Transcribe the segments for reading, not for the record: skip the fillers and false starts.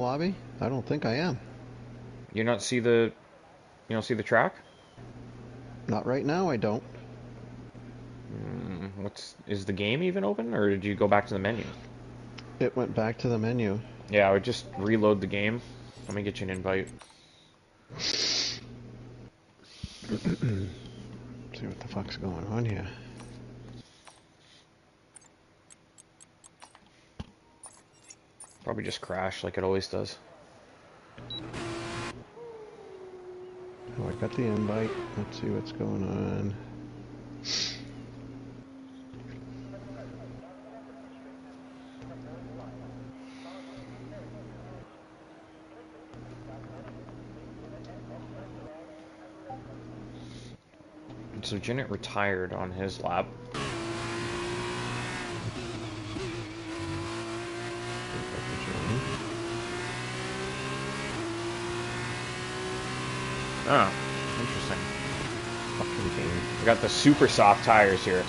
lobby? I don't think I am. You don't see the you don't see the track? Not right now, I don't. What's is the game even open, or did you go back to the menu? It went back to the menu. Yeah, I would just reload the game. Let me get you an invite. See what the fuck's going on here. Probably just crash like it always does. Oh, I got the invite. Let's see what's going on. So Janet retired on his lap. Oh, interesting. Fucking game. We got the super soft tires here.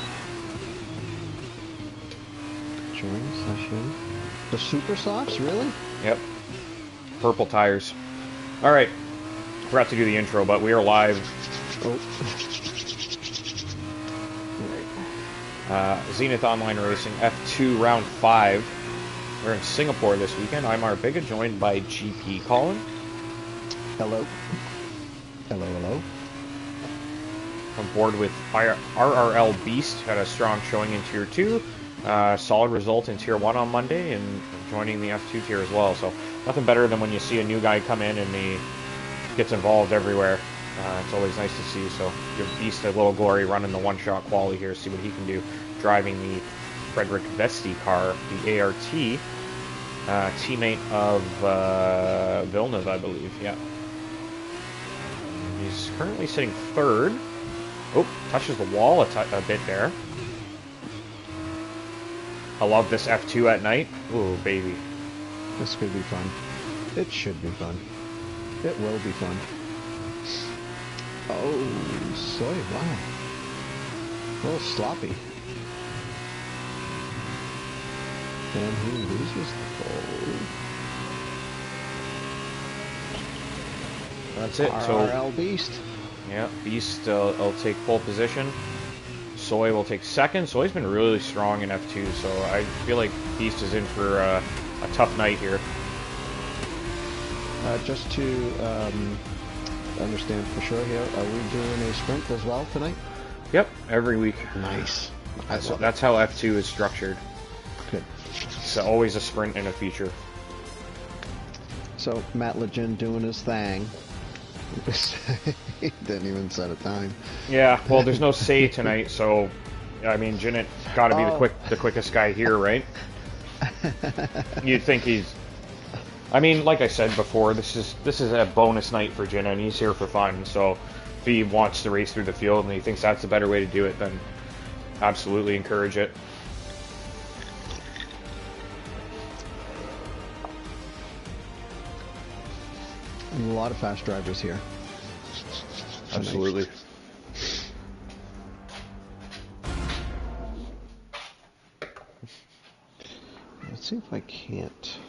Join session. The super softs, really? Yep. Purple tires. Alright. Forgot to do the intro, but we are live. Oh. Zenith Online Racing, F2 Round 5. We're in Singapore this weekend. I'm Arbiga, joined by GP Colin. Hello. Hello, hello. On board with RRL Beast, had a strong showing in Tier 2. Solid result in Tier 1 on Monday, and joining the F2 tier as well. So nothing better than when you see a new guy come in and he gets involved everywhere. It's always nice to see. So give Beast a little glory running the one-shot quali here, see what he can do. Driving the Frederick Vesti car, the ART, teammate of Villeneuve, I believe. Yeah. He's currently sitting third. Oh, touches the wall a bit there. I love this F2 at night. Ooh, baby. This could be fun. It should be fun. It will be fun. Oh, soy, wow. A little sloppy. And he loses the pole. That's it. RRL Beast. Yeah, Beast will take pole position. Soy will take second. Soy's been really strong in F2, so I feel like Beast is in for a tough night here. Just to understand for sure here, are we doing a sprint as well tonight? Yep, every week. Nice. That's how F2 is structured. Good. It's always a sprint and a feature. So Matt Legend doing his thing. He didn't even set a time. Yeah, well, there's no say tonight, so I mean, Jinnit got to be the quickest guy here, right? You'd think he's. I mean, like I said before, this is a bonus night for Jinnit, and he's here for fun. So if he wants to race through the field and he thinks that's the better way to do it, then absolutely encourage it. A lot of fast drivers here. Absolutely. Let's see if I can't.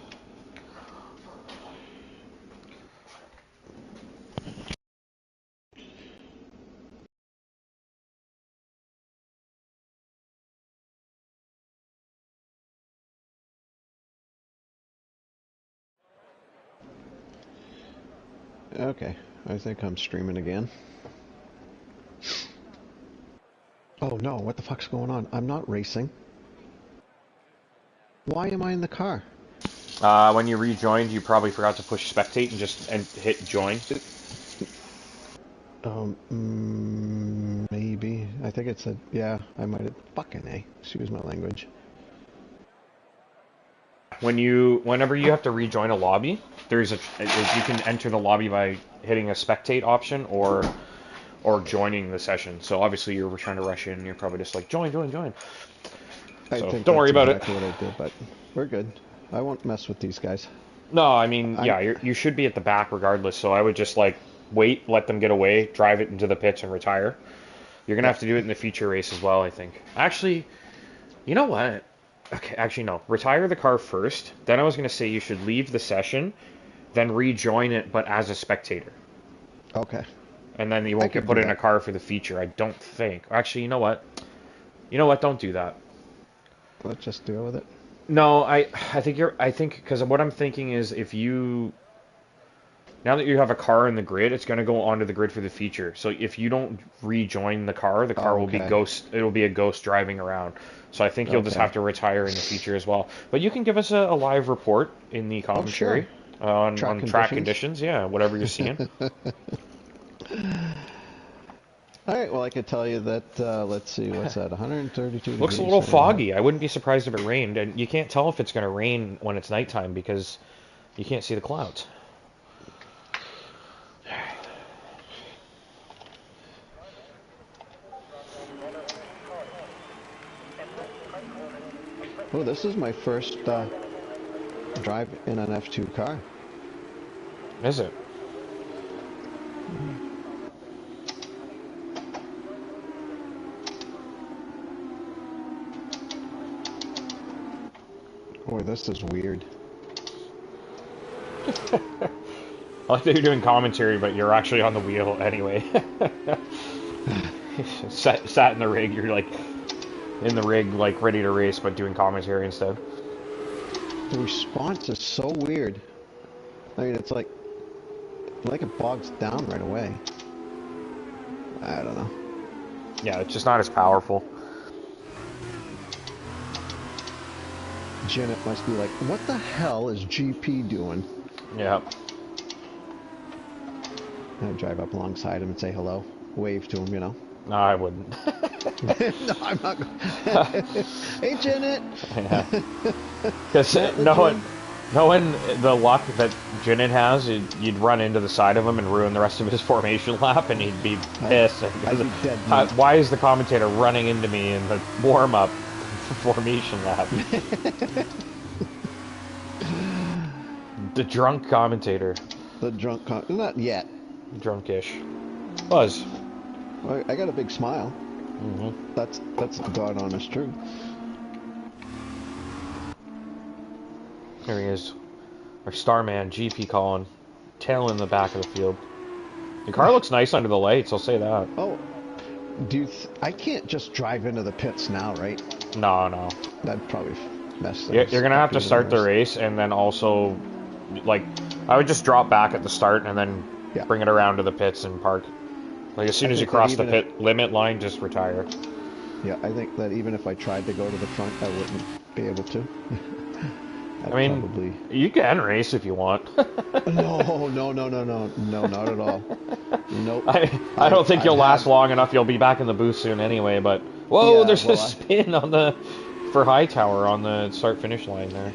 Okay, I think I'm streaming again. Oh no, what the fuck's going on? I'm not racing. Why am I in the car? When you rejoined, you probably forgot to push spectate and hit join. Maybe. I think it said, yeah, I might have. Fucking A. Excuse my language. Whenever you have to rejoin a lobby, you can enter the lobby by hitting a spectate option or joining the session. So obviously you were trying to rush in, you're probably just like join. So don't worry about it. Exactly what I did, but we're good. I won't mess with these guys. No, I mean, yeah, you should be at the back regardless. So I would just like wait, let them get away, drive it into the pits, and retire. You're gonna have to do it in the feature race as well, I think. Actually, you know what? Okay, actually no. Retire the car first. Then I was gonna say you should leave the session, then rejoin it, but as a spectator. Okay. And then you I won't get could put do in a that. car for the feature, I don't think. Actually, you know what? You know what? Don't do that. Let's just deal with it. No, I think because what I'm thinking is if you now that you have a car in the grid, it's going to go onto the grid for the feature. So if you don't rejoin the car will be Okay. it'll be a ghost driving around. So I think you'll just Okay. have to retire in the feature as well. But you can give us a live report in the Oh, sure. commentary on Track track conditions. conditions. Yeah, whatever you're seeing. All right. Well, I could tell you that. Let's see. What's that? 132 Looks a degrees. little So we have. foggy. I wouldn't be surprised if it rained, and you can't tell if it's going to rain when it's nighttime because you can't see the clouds. Oh, this is my first drive in an F2 car. Is it? Boy, this is weird. I like that you're doing commentary, but you're actually on the wheel anyway. Sat in the rig, you're like in the rig, like ready to race, but doing commentary instead. The response is so weird. I mean, it's like it bogs down right away. I don't know. Yeah, it's just not as powerful. Janet must be like, what the hell is GP doing? Yeah. I drive up alongside him and say hello, wave to him, you know. No, I wouldn't. No, I'm not. Hey, Janet. Yeah. Because Janet the knowing the luck that Jinnen has, you'd run into the side of him and ruin the rest of his formation lap, and he'd be pissed. I'd be dead. Why is the commentator running into me in the warm-up formation lap? The drunk commentator. The drunk not yet. Drunkish. Buzz. I got a big smile. Mm-hmm. That's the God honest truth. There he is. Our Starman, GP Colin. Tail in the back of the field. The car looks nice under the lights, I'll say that. Oh, I can't just drive into the pits now, right? No. That'd probably mess things. You're gonna have to even start the worse. race, and then also, like, I would just drop back at the start and then bring it around to the pits and park. Like, as soon as you cross the pit limit line, just retire. Yeah, I think that even if I tried to go to the front, I wouldn't be able to. I mean, you can race if you want. No, not at all. Nope. I don't think you'll last long enough. You'll be back in the booth soon anyway, but... Whoa, yeah, there's a spin on the... For Hightower on the start-finish line there.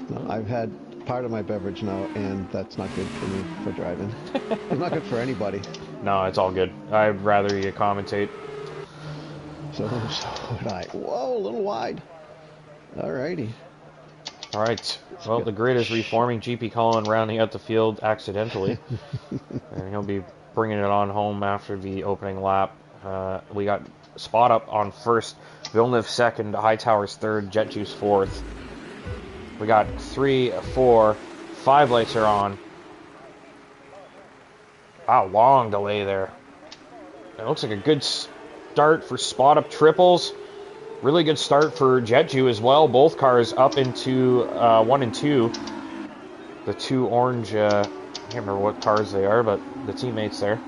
No, I've had part of my beverage now, and that's not good for me for driving. It's not good for anybody. No, it's all good. I'd rather you commentate. So would I. Whoa, a little wide. Alrighty. All right. Well, the grid is reforming. GP Colin rounding out the field accidentally. And he'll be bringing it on home after the opening lap. We got Spot Up on first, Villeneuve second, Hightower's third, Jet Juice fourth. We got 3, 4, 5 lights are on. Wow, long delay there. It looks like a good start for Spot Up triples. Really good start for Jet Juice as well. Both cars up into 1 and 2. The two orange, I can't remember what cars they are, but the teammates there.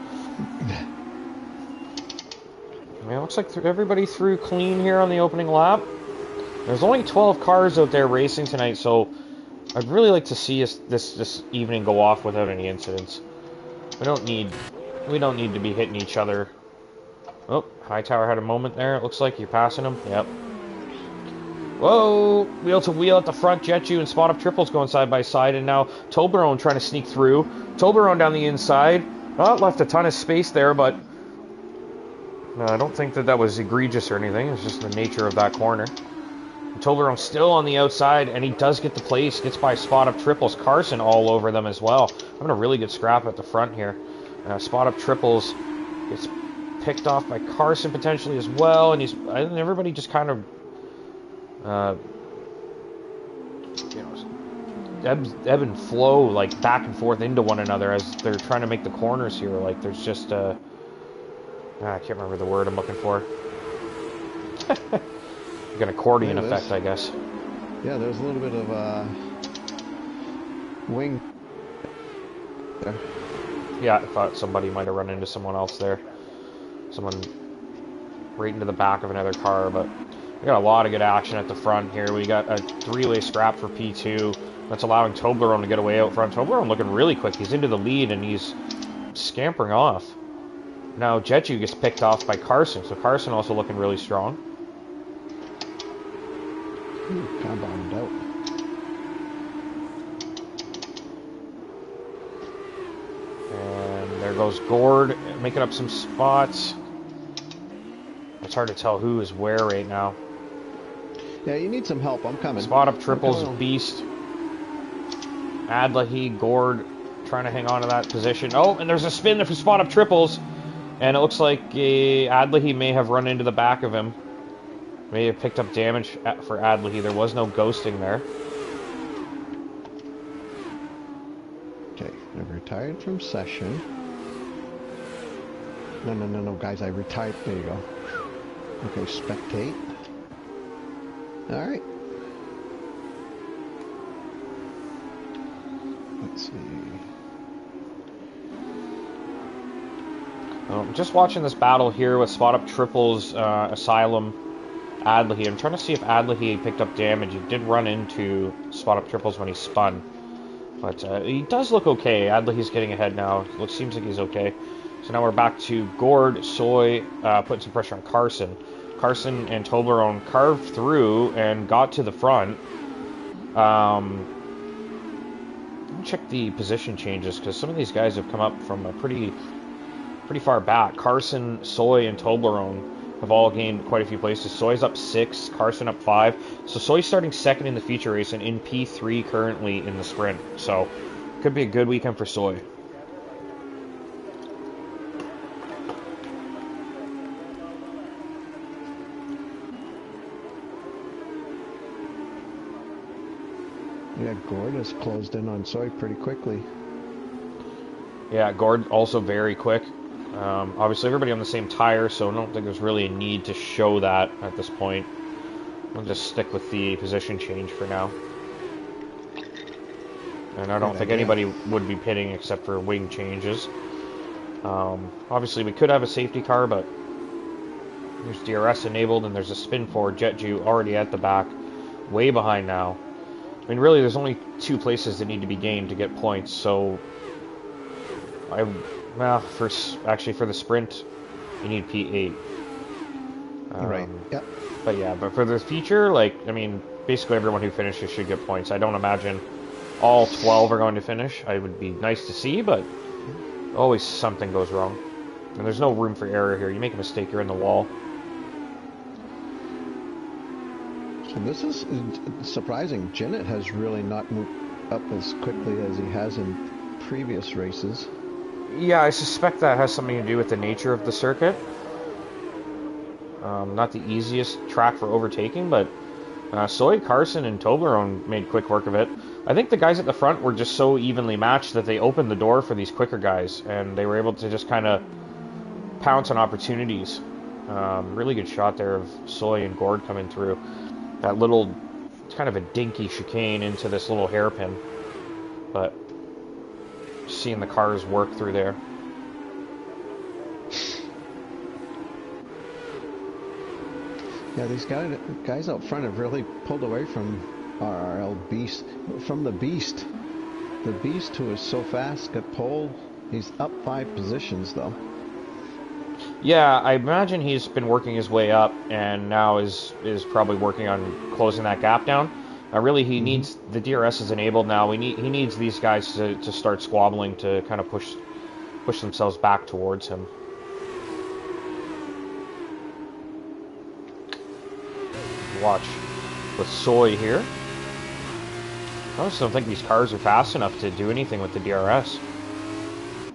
I mean, it looks like everybody threw clean here on the opening lap. There's only 12 cars out there racing tonight, so I'd really like to see this evening go off without any incidents. We don't need to be hitting each other. Oh, Hightower had a moment there. It looks like you're passing him. Yep. Whoa! Wheel to wheel at the front. Jetju and Spot Up triples going side by side, and now Toblerone trying to sneak through. Toblerone down the inside. Not left a ton of space there, but I don't think that was egregious or anything. It's just the nature of that corner. Toblerone still on the outside, and he does get the place. Gets by Spot Up triples. Carson all over them as well. Having a really good scrap at the front here. Spot Up triples gets picked off by Carson potentially as well, and I think everybody just kind of ebb and flow, like, back and forth into one another as they're trying to make the corners here. Like, there's just I can't remember the word I'm looking for. Like an accordion effect, I guess. Yeah, there's a little bit of wing there. Yeah, I thought somebody might have run into someone else there. Someone right into the back of another car, but we got a lot of good action at the front here. We got a three-way scrap for P2. That's allowing Toblerone to get away out front. Toblerone looking really quick. He's into the lead, and he's scampering off. Now Jeju gets picked off by Carson, so Carson also looking really strong. Ooh, kind of bottomed out. And there goes Gord, making up some spots. It's hard to tell who is where right now. Yeah, you need some help. I'm coming. Spot up triples, Beast. Adlahi, Gord, trying to hang on to that position. Oh, and there's a spin there for spot up triples. And it looks like Adlahi may have run into the back of him. May have picked up damage for Adlahi. There was no ghosting there. Okay, I've retired from session. No, guys, I retired. There you go. Okay, spectate. Alright. Let's see. Just watching this battle here with Spot Up Triples, Asylum, Adlahi. I'm trying to see if Adlahi picked up damage. He did run into Spot Up Triples when he spun. But he does look okay. Adlahi's getting ahead now. Seems like he's okay. So now we're back to Gord, Soy, putting some pressure on Carson. Carson and Toblerone carved through and got to the front. Let me check the position changes, because some of these guys have come up from a pretty far back. Carson, Soy, and Toblerone have all gained quite a few places. Soy's up 6, Carson up 5. So Soy's starting second in the feature race and in P3 currently in the sprint. So could be a good weekend for Soy. Yeah, Gord has closed in on Soy pretty quickly. Yeah, Gord also very quick. Obviously everybody on the same tire, so I don't think there's really a need to show that at this point. I'll just stick with the position change for now. And I don't think anybody would be pitting except for wing changes. Obviously we could have a safety car, but there's DRS enabled and there's a spin forward. Jeju already at the back, way behind now. I mean, really, there's only 2 places that need to be gained to get points, so for the sprint, you need P8. Right. Yep. But for the feature, basically everyone who finishes should get points. I don't imagine all 12 are going to finish. It would be nice to see, but always something goes wrong. And there's no room for error here. You make a mistake, you're in the wall. So this is surprising. Jinnit has really not moved up as quickly as he has in previous races. Yeah, I suspect that has something to do with the nature of the circuit. Not the easiest track for overtaking, but Soy, Carson, and Toblerone made quick work of it. I think the guys at the front were just so evenly matched that they opened the door for these quicker guys, and they were able to just kind of pounce on opportunities. Really good shot there of Soy and Gord coming through. That little, it's kind of a dinky chicane into this little hairpin, but seeing the cars work through there. Yeah, these guys out front have really pulled away from RRL Beast, from the Beast. The Beast, who is so fast, got pole. He's up 5 positions though. Yeah, I imagine he's been working his way up, and now is probably working on closing that gap down. Really, he needs, the DRS is enabled now. He needs these guys to start squabbling to kind of push themselves back towards him. Watch with Soy here. I just don't think these cars are fast enough to do anything with the DRS.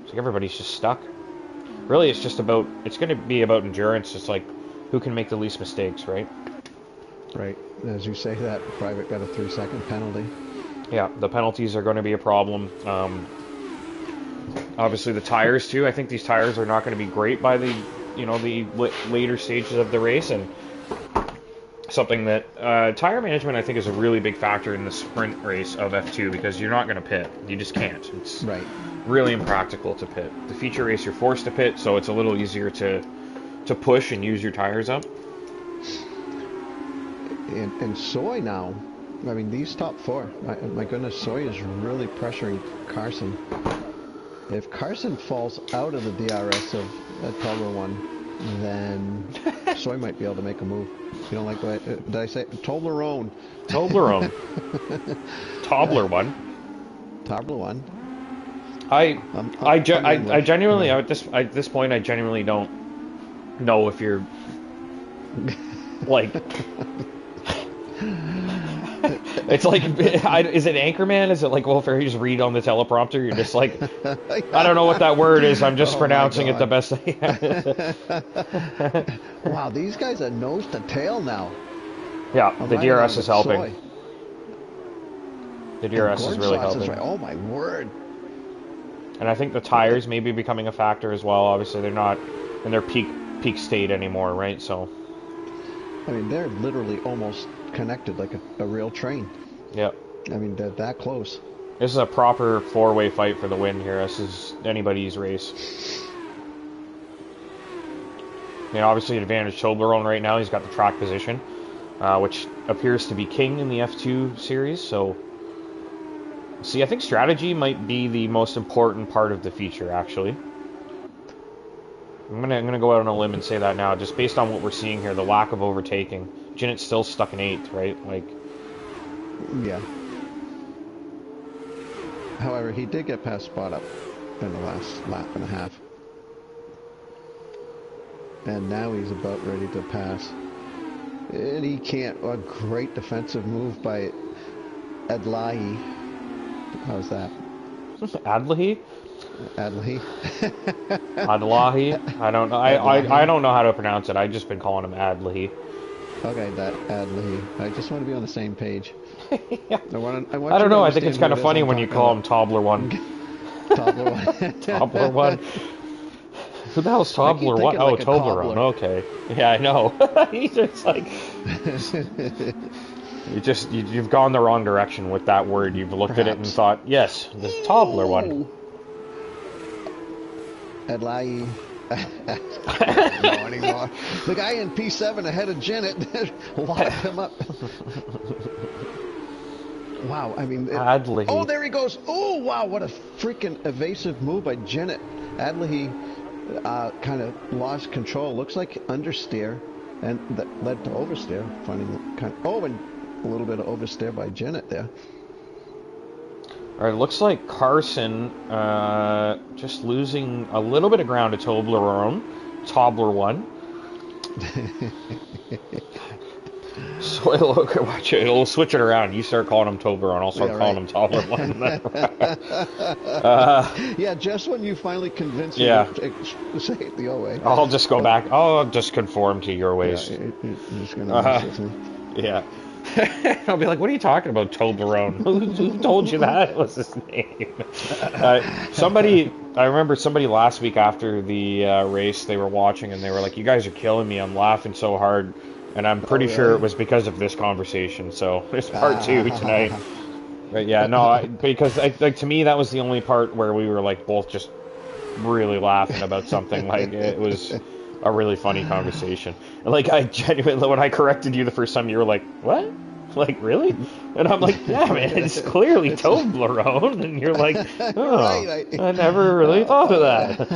It's like everybody's just stuck. Really, it's going to be about endurance, just like who can make the least mistakes, right? Right. As you say that, Private got a 3-second penalty. Yeah, the penalties are going to be a problem. Obviously, the tires too. I think these tires are not going to be great by the, the later stages of the race, and something that tire management I think is a really big factor in the sprint race of F2 because you're not going to pit. You just can't. It's Right. really impractical to pit. The feature race you're forced to pit, so it's a little easier to push and use your tires up. And Soy now, I mean, these top four, my goodness, Soy is really pressuring Carson. If Carson falls out of the DRS of Tobler 1, then Soy might be able to make a move. You don't like the way, did I say Toblerone? Toblerone. Tobler 1. Tobler 1. I genuinely at this point I genuinely don't know if you're like it's like is it Anchorman? Is it like Will Ferrell? You just read on the teleprompter. You're just like I don't know what that word is. I'm just pronouncing it the best I can. Wow, these guys are nose to tail now. Yeah, the DRS is helping. Soy. The DRS is really helping. Right. Oh my word. And I think the tires may be becoming a factor as well. Obviously, they're not in their peak state anymore, right? So, I mean, they're literally almost connected like a real train. Yep. I mean, they're that close. This is a proper four-way fight for the win here. This is anybody's race. And obviously, advantage Toblerone right now. He's got the track position, which appears to be king in the F2 series. So, see, I think strategy might be the most important part of the feature, actually. I'm gonna go out on a limb and say that now, just based on what we're seeing here, the lack of overtaking. Jinnet's still stuck in 8th, right? Like, yeah. However, he did get past Spot Up in the last lap and a half. And now he's about ready to pass. And he can't. A great defensive move by Adlahi. How's that? Adlahi? Adlahi. Adlahi? I don't know. I don't know how to pronounce it. I've just been calling him Adlahi. Okay, that Adlahi. I just want to be on the same page. Yeah. I don't know. I think it's kind of funny when you call him Tobler 1. Tobler 1. Tobler 1. Who the hell's Tobler 1? Oh, Toblerone. Okay. Yeah, I know. He's just like... You've gone the wrong direction with that word. You've looked at it and thought, yes, this Tobler 1. Adlahi. No anymore. The guy in P7 ahead of Jinnit locked him up. Wow, I mean... Adlahi. Oh, there he goes. Oh, wow, what a freaking evasive move by Jinnit. Adlahi kind of lost control. Looks like understeer, and that led to oversteer. And a little bit of oversteer by Jinnit there. All right, looks like Carson just losing a little bit of ground to Tobler 1. So watch it. It'll switch it around. You start calling him Toblerone, I'll start calling him Tobler 1. Yeah, just when you finally convince me to say it the other way. I'll just go back. I'll just conform to your ways. Yeah, you're just going to mess with me. Yeah. I'll be like, what are you talking about, Toblerone? Who told you that was his name? I remember somebody last week after the race, they were watching and they were like, you guys are killing me. I'm laughing so hard. And I'm pretty sure it was because of this conversation. So it's part 2 tonight. But yeah, no, because to me, that was the only part where we were like both just really laughing about something. Like it was a really funny conversation. And like I genuinely, when I corrected you the first time, you were like, "What? Like really?" And I'm like, "Yeah, man, it's clearly Toblerone." And you're like, "Oh, right. I never really thought of that."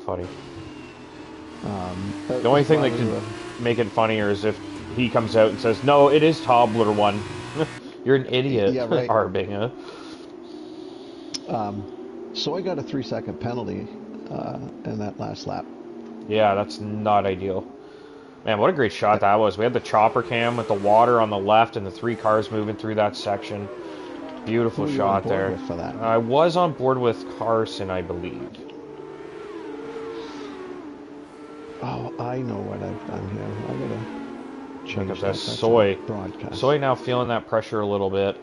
Funny. The only thing that could make it funnier is if he comes out and says, "No, it is Tobler 1." You're an idiot, yeah, right. Arbing. So I got a 3-second penalty in that last lap. Yeah, that's not ideal. Man, what a great shot that was. We had the chopper cam with the water on the left and the 3 cars moving through that section. Beautiful shot there. For that? I was on board with Carson, I believe. Oh, I know what I've done here. I gotta change Look at that. this. That's Soy. a broadcast. Soy now feeling that pressure a little bit.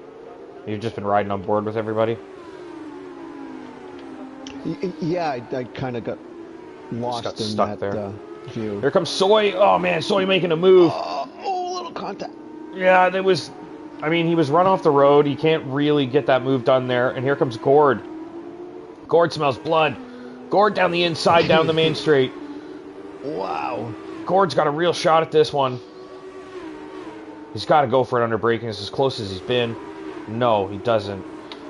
You've just been riding on board with everybody? Yeah, I kind of got lost got in stuck that there. view. Here comes Soy. Oh, man, Soy making a move. Oh, little contact. Yeah, that was... I mean, he was run off the road. He can't really get that move done there. And here comes Gord. Gord smells blood. Gord down the inside, down the main straight. Wow. Gord's got a real shot at this one. He's got to go for it under braking. It's as close as he's been. No, he doesn't.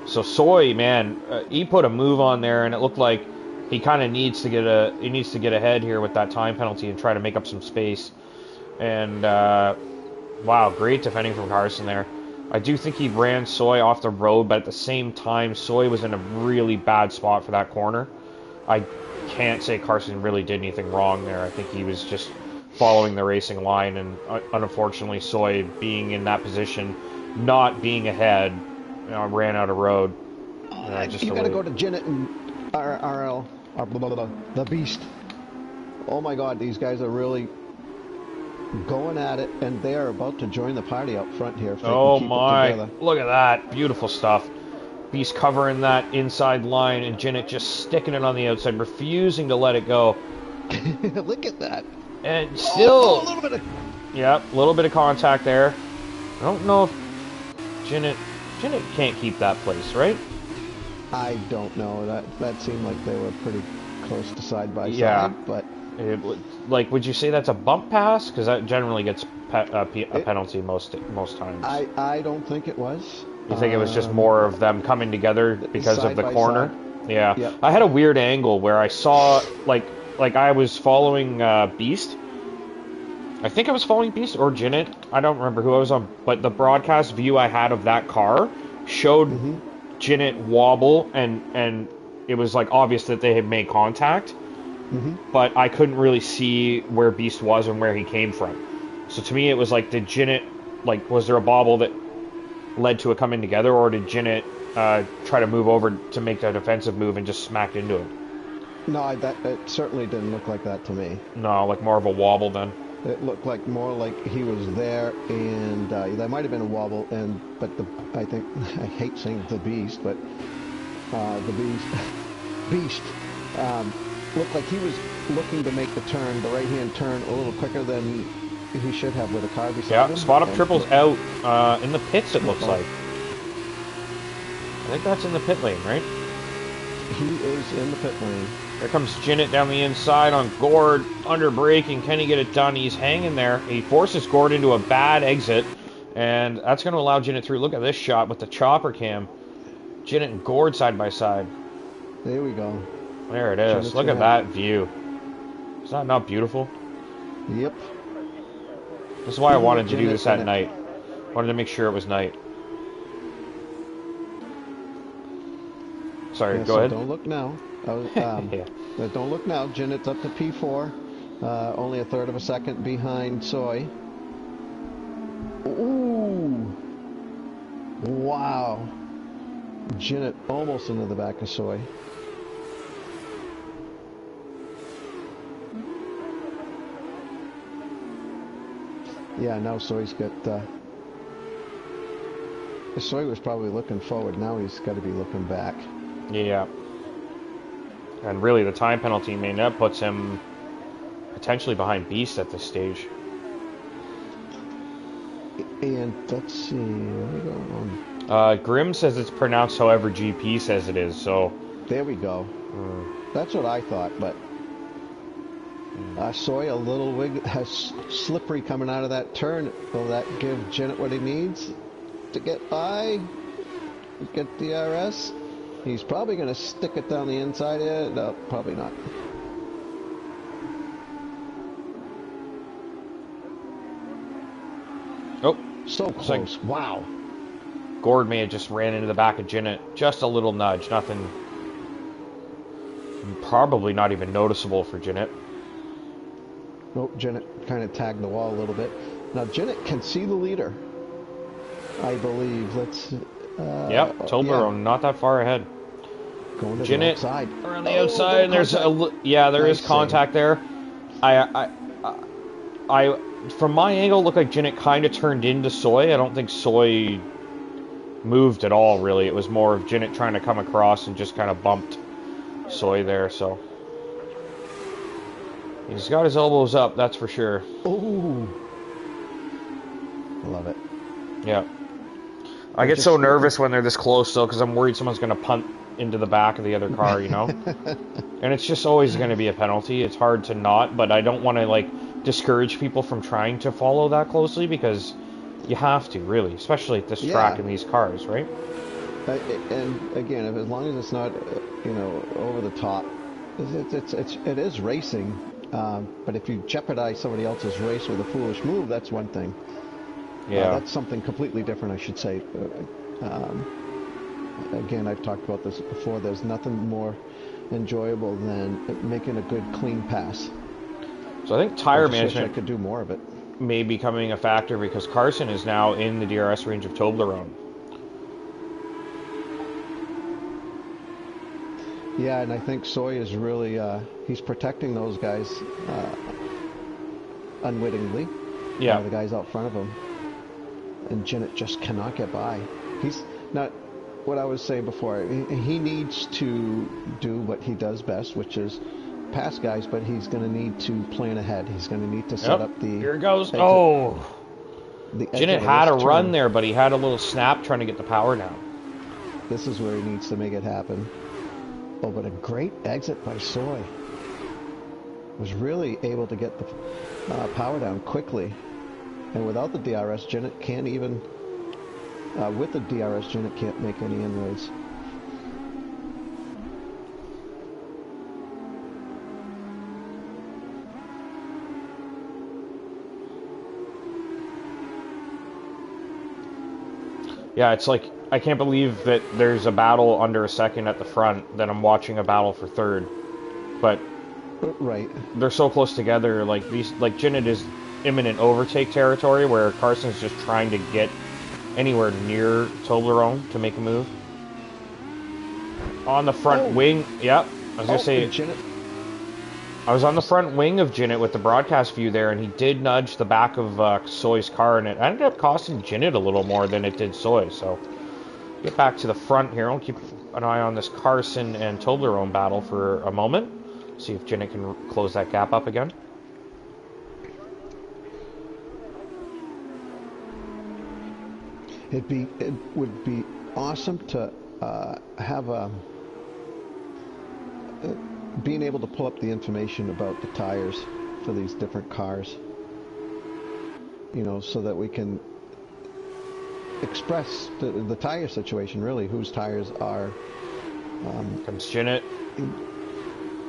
So Soy, man, he put a move on there, and it looked like he kind of needs to get ahead here with that time penalty and try to make up some space. And wow, great defending from Carson there. I do think he ran Soy off the road, but at the same time, Soy was in a really bad spot for that corner. I can't say Carson really did anything wrong there. I think he was just following the racing line, and unfortunately, Soy being in that position, not being ahead, ran out of road. You got to go to Jinnit and RL, the Beast. Oh my God, these guys are really going at it, and they are about to join the party up front here. If they Oh can keep my! it together. Look at that, beautiful stuff. Beast covering that inside line, and Jinnit just sticking it on the outside, refusing to let it go. Look at that. And still, a little bit of... Yep, a little bit of contact there. I don't know if Jinnit can't keep that place, right? I don't know. That seemed like they were pretty close to side by Yeah. side, but like, would you say that's a bump pass? Because that generally gets a penalty most times. I don't think it was. You think it was just more of them coming together because of side the by corner? side. Yeah. Yep. I had a weird angle where I saw like I was following Beast. I think I was following Beast or Jinnit. I don't remember who I was on, but the broadcast view I had of that car showed Jinnit wobble, and it was like obvious that they had made contact. But I couldn't really see where Beast was and where he came from. So to me, it was like, did Jinnit, like, was there a bobble that led to it coming together, or did Jinnit try to move over to make that defensive move and just smacked into him? No, it certainly didn't look like that to me. No, like more of a wobble then. It looked like more like he was there, and there might have been a wobble, but I think, I hate saying the Beast, but the Beast looked like he was looking to make the turn, the right-hand turn, a little quicker than he should have with a car beside him. Yeah, spot up triples out in the pits, it looks like. I think that's in the pit lane, right? He is in the pit lane. Here comes Jinnit down the inside on Gord, under braking. Can he get it done? He's hanging there. He forces Gord into a bad exit, and that's going to allow Jinnit through. Look at this shot with the chopper cam. Jinnit and Gord side by side. There we go. There it is. Look at that view. Is that not beautiful? Yep. This is why I wanted to do this at night. Wanted to make sure it was night. Sorry, Yeah, go ahead. Don't look now. Don't look now. Jinnit's up to P4. Only a third of a second behind Soy. Ooh. Wow. Jinnit almost into the back of Soy. Yeah, now Soy's got... Soy was probably looking forward. Now he's got to be looking back. Yeah. And really, the time penalty, man, that puts him potentially behind Beast at this stage. And let's see, where are we going? Grim says it's pronounced however GP says it is, so... There we go. That's what I thought, but... Soy a little slippery coming out of that turn. Will that give Jinnit what he needs to get by? Get the RS? He's probably going to stick it down the inside here. No, probably not. Oh. So close. Like, wow. Gord may have just ran into the back of Jinnit. Just a little nudge. Nothing... Probably not even noticeable for Jinnit. Nope, Jinnit kind of tagged the wall a little bit. Now, Jinnit can see the leader, I believe. Let's... yep, Toblerone, not that far ahead. Going to Jinnit the outside. Around the outside, and there's there is contact there. from my angle, it looked like Jinnit kind of turned into Soy. I don't think Soy moved at all, really. It was more of Jinnit trying to come across and just kind of bumped Soy there, so. He's got his elbows up, that's for sure. Ooh. I love it. Yeah. I get so nervous when they're this close, though, because I'm worried someone's going to punt into the back of the other car, you know? And it's just always going to be a penalty. It's hard to not, but I don't want to, like, discourage people from trying to follow that closely, because you have to, really, especially at this track in these cars, right? And again, as long as it's not, you know, over the top, it is racing. But if you jeopardize somebody else's race with a foolish move, that's one thing. Yeah. That's something completely different, I should say. Again, I've talked about this before. There's nothing more enjoyable than making a good, clean pass. So I think tire I management wish I could do more of it. May be becoming a factor because Carson is now in the DRS range of Toblerone. Yeah, and I think Soy is really, he's protecting those guys unwittingly. Yeah. The guys out front of him. And Jinnit just cannot get by. He's not, what I was saying before, he needs to do what he does best, which is pass guys, but he's going to need to plan ahead. He's going to need to set up the... Here it goes. Exit, Jinnit had a run there, but he had a little snap trying to get the power down. This is where he needs to make it happen. Oh, but a great exit by Soy. Was really able to get the power down quickly. And without the DRS, Jinnit can't even... with the DRS, Jinnit can't make any inroads. Yeah, it's like, I can't believe that there's a battle under a second at the front, that I'm watching a battle for third. But right, they're so close together, like Jinnit is imminent overtake territory, where Carson's just trying to get anywhere near Toblerone to make a move. On the front wing, yep, I was gonna say, Jinnit. I was on the front wing of Jinnit with the broadcast view there, and he did nudge the back of Soy's car, and it ended up costing Jinnit a little more than it did Soy. So, get back to the front here. I'll keep an eye on this Carson and Toblerone battle for a moment. See if Jinnit can close that gap up again. It would be awesome to have being able to pull up the information about the tires for these different cars, you know, so that we can express the tire situation, really, whose tires are Comes Jinnit. in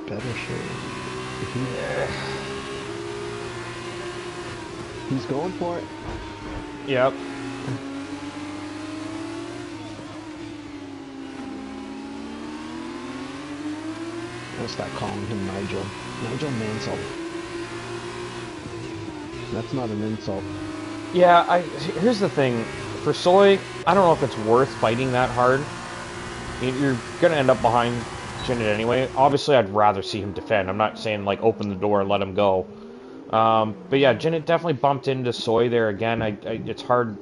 better shape. He's going for it. Yep. I'll start calling him Nigel. Nigel Mansell. That's not an insult. Yeah, here's the thing. For Soy, I don't know if it's worth fighting that hard. You're going to end up behind Jinnit anyway. Obviously, I'd rather see him defend. I'm not saying, like, open the door and let him go. But yeah, Jinnit definitely bumped into Soy there again. It's hard.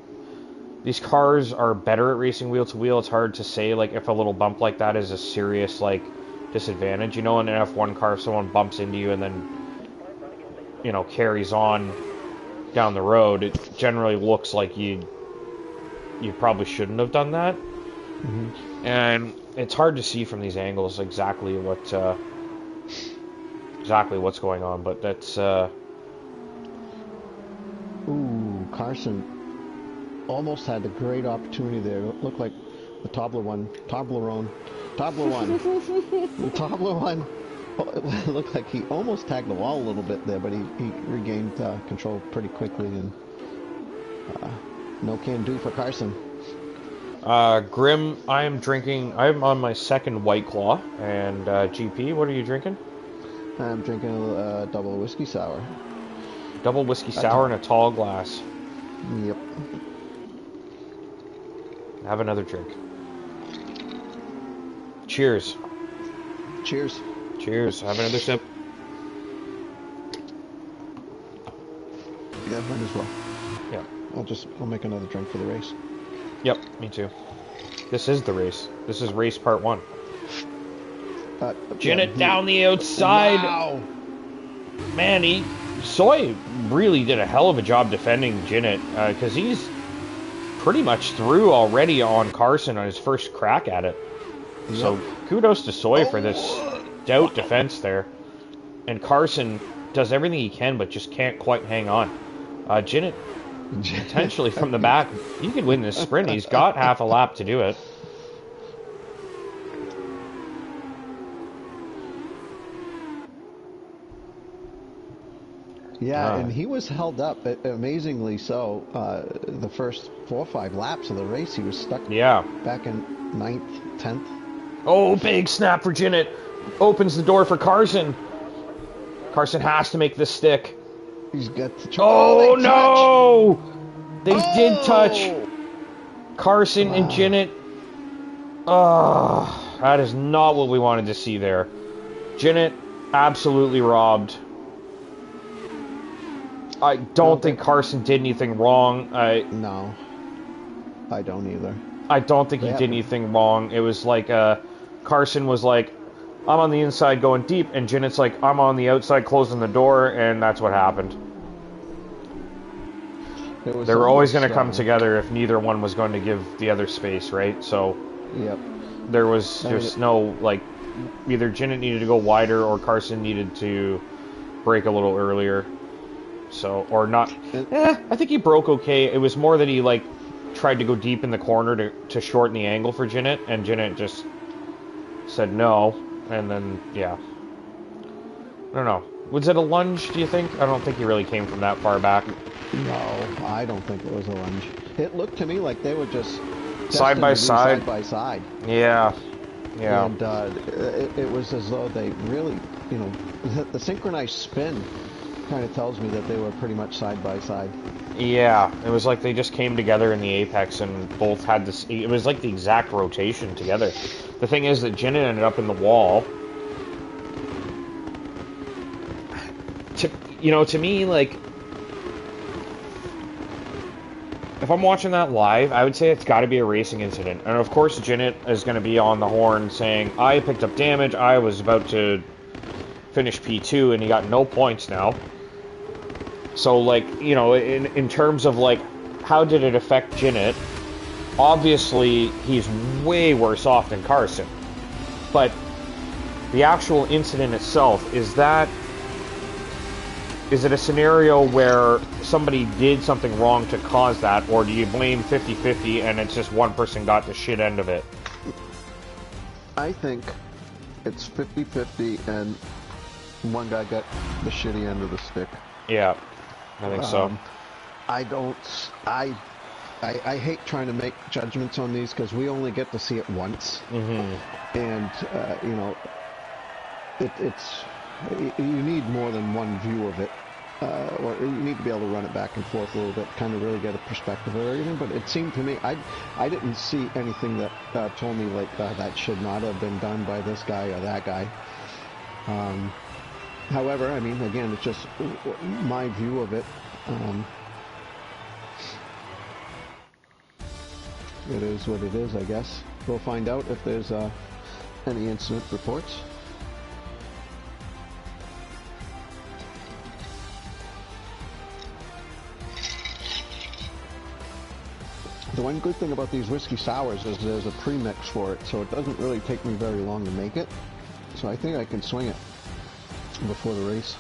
These cars are better at racing wheel to wheel. It's hard to say, like, if a little bump like that is a serious, like, disadvantage. You know, in an F1 car, if someone bumps into you and then, you know, carries on down the road, it generally looks like you probably shouldn't have done that. Mm-hmm. And it's hard to see from these angles exactly what's going on, but that's Ooh, Carson almost had a great opportunity there. It looked like the Toblerone. It looked like he almost tagged the wall a little bit there, but he regained control pretty quickly, and no can do for Carson. Grim, I'm on my second White Claw, and GP, what are you drinking? I'm drinking a double whiskey sour. Double whiskey sour in a tall glass. Yep. Have another drink. Cheers. Cheers. Cheers. Have another sip. Yeah, might as well. Yeah. I'll make another drink for the race. Yep, me too. This is the race. This is race part 1. Jinnit down the outside. Wow. Man, Soy really did a hell of a job defending Jinnit, because he's pretty much through already on Carson on his first crack at it. Yep. So kudos to Soy for this stout defense there. And Carson does everything he can, but just can't quite hang on. Jinnit, potentially from the back, he could win this sprint. He's got half a lap to do it. Yeah, and he was held up, amazingly so. The first 4 or 5 laps of the race, he was stuck back in 9th, 10th. Oh, big snap for Jinnit. Opens the door for Carson. Carson has to make this stick. He's got to try. Oh, no! They did touch. Carson and Jinnit. Oh, that is not what we wanted to see there. Jinnit absolutely robbed. I don't think Carson did anything wrong. No, I don't either. I don't think he did anything wrong. It was like Carson was like, I'm on the inside going deep, and Jinnit's like, I'm on the outside closing the door, and that's what happened. They were always going to come together if neither one was going to give the other space, right? So there was just no, like, either Jinnit needed to go wider or Carson needed to break a little earlier. So, or not. I think he broke okay. It was more that he, like, tried to go deep in the corner to shorten the angle for Jinnit, and Jinnit just said no, and then, yeah. I don't know. Was it a lunge, do you think? I don't think he really came from that far back. No, I don't think it was a lunge. It looked to me like they were just side by side. Side by side. Yeah. Yeah. And it was as though they really, you know, the synchronized spin kind of tells me that they were pretty much side by side. Yeah, it was like they just came together in the apex and both had this. It was like the exact rotation together. The thing is that Jinnit ended up in the wall. To me, like, if I'm watching that live, I would say it's got to be a racing incident. And of course, Jinnit is going to be on the horn saying, I picked up damage, I was about to finish P2, and he got no points now. So, like, you know, in terms of, like, how did it affect Jinnit? Obviously, he's way worse off than Carson. But the actual incident itself, is it a scenario where somebody did something wrong to cause that, or do you blame 50-50 and it's just one person got the shit end of it? I think it's 50-50 and one guy got the shitty end of the stick. Yeah, I think so. I hate trying to make judgments on these because we only get to see it once. Mm-hmm. And, you know, you need more than one view of it. Or you need to be able to run it back and forth a little bit, kind of really get a perspective of everything. But it seemed to me, I didn't see anything that told me, like, that should not have been done by this guy or that guy. However, I mean, again, it's just my view of it. It is what it is, I guess. We'll find out if there's any incident reports. The one good thing about these whiskey sours is there's a premix for it, so it doesn't really take me very long to make it. So I think I can swing it before the race.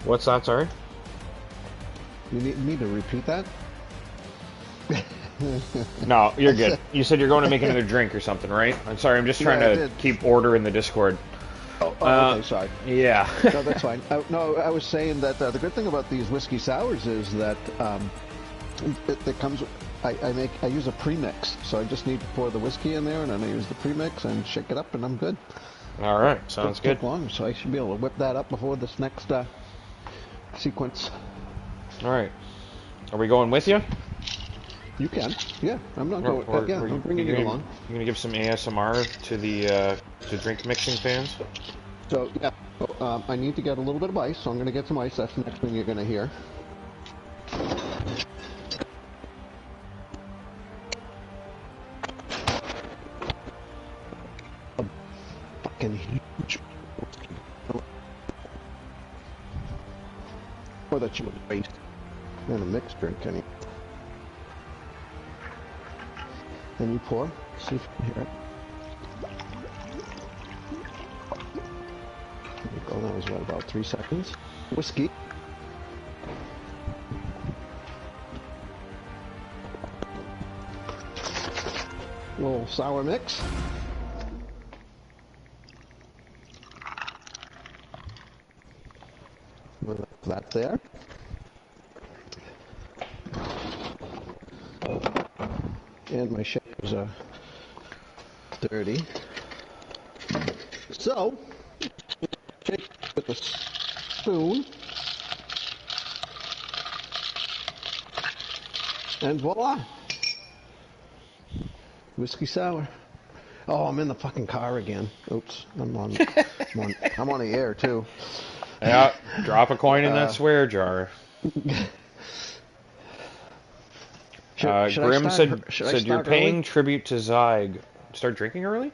What's that, sorry? You need me to repeat that? No, you're good. You said you're going to make another drink or something, right? I'm sorry, I'm just trying to keep order in the Discord. Oh, okay, sorry. Yeah. No, that's fine. No, I was saying that the good thing about these whiskey sours is that it comes. I use a premix, so I just need to pour the whiskey in there, and then I use the premix and shake it up, and I'm good. All right, sounds good. Take long, so I should be able to whip that up before this next sequence. All right. Are we going with you? You can. Yeah, I'm not going. Yeah, I'm bringing you along. You gonna give some ASMR to the drink mixing fans? So, yeah, I need to get a little bit of ice, so I'm going to get some ice. That's the next thing you're going to hear. A fucking huge... Or that you would waste. And a mixed drink, any. Then you pour. See if you can hear it. There you go. That was what, about 3 seconds. Whiskey. A little sour mix. With that there. And my shakers are dirty. So, shake with a spoon. And voila! Whiskey sour. Oh, I'm in the fucking car again. Oops, I'm on the air too. Yeah, drop a coin in that swear jar. Grim said you're paying early? tribute to Zyg. Start drinking early?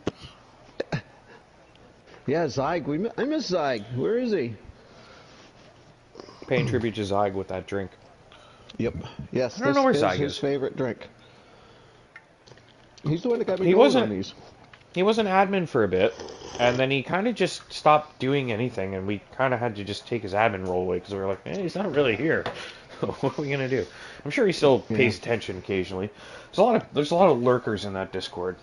Yeah, Zyg. I miss Zyg. Where is he? Paying tribute to Zyg with that drink. Yep. Yes, I don't know where this Zyg is his favorite drink. He's the one that got me going on these. He was an admin for a bit, and then he kind of just stopped doing anything, and we kind of had to just take his admin role away because we were like, he's not really here. What are we gonna do? I'm sure he still pays attention occasionally. There's a lot of lurkers in that Discord.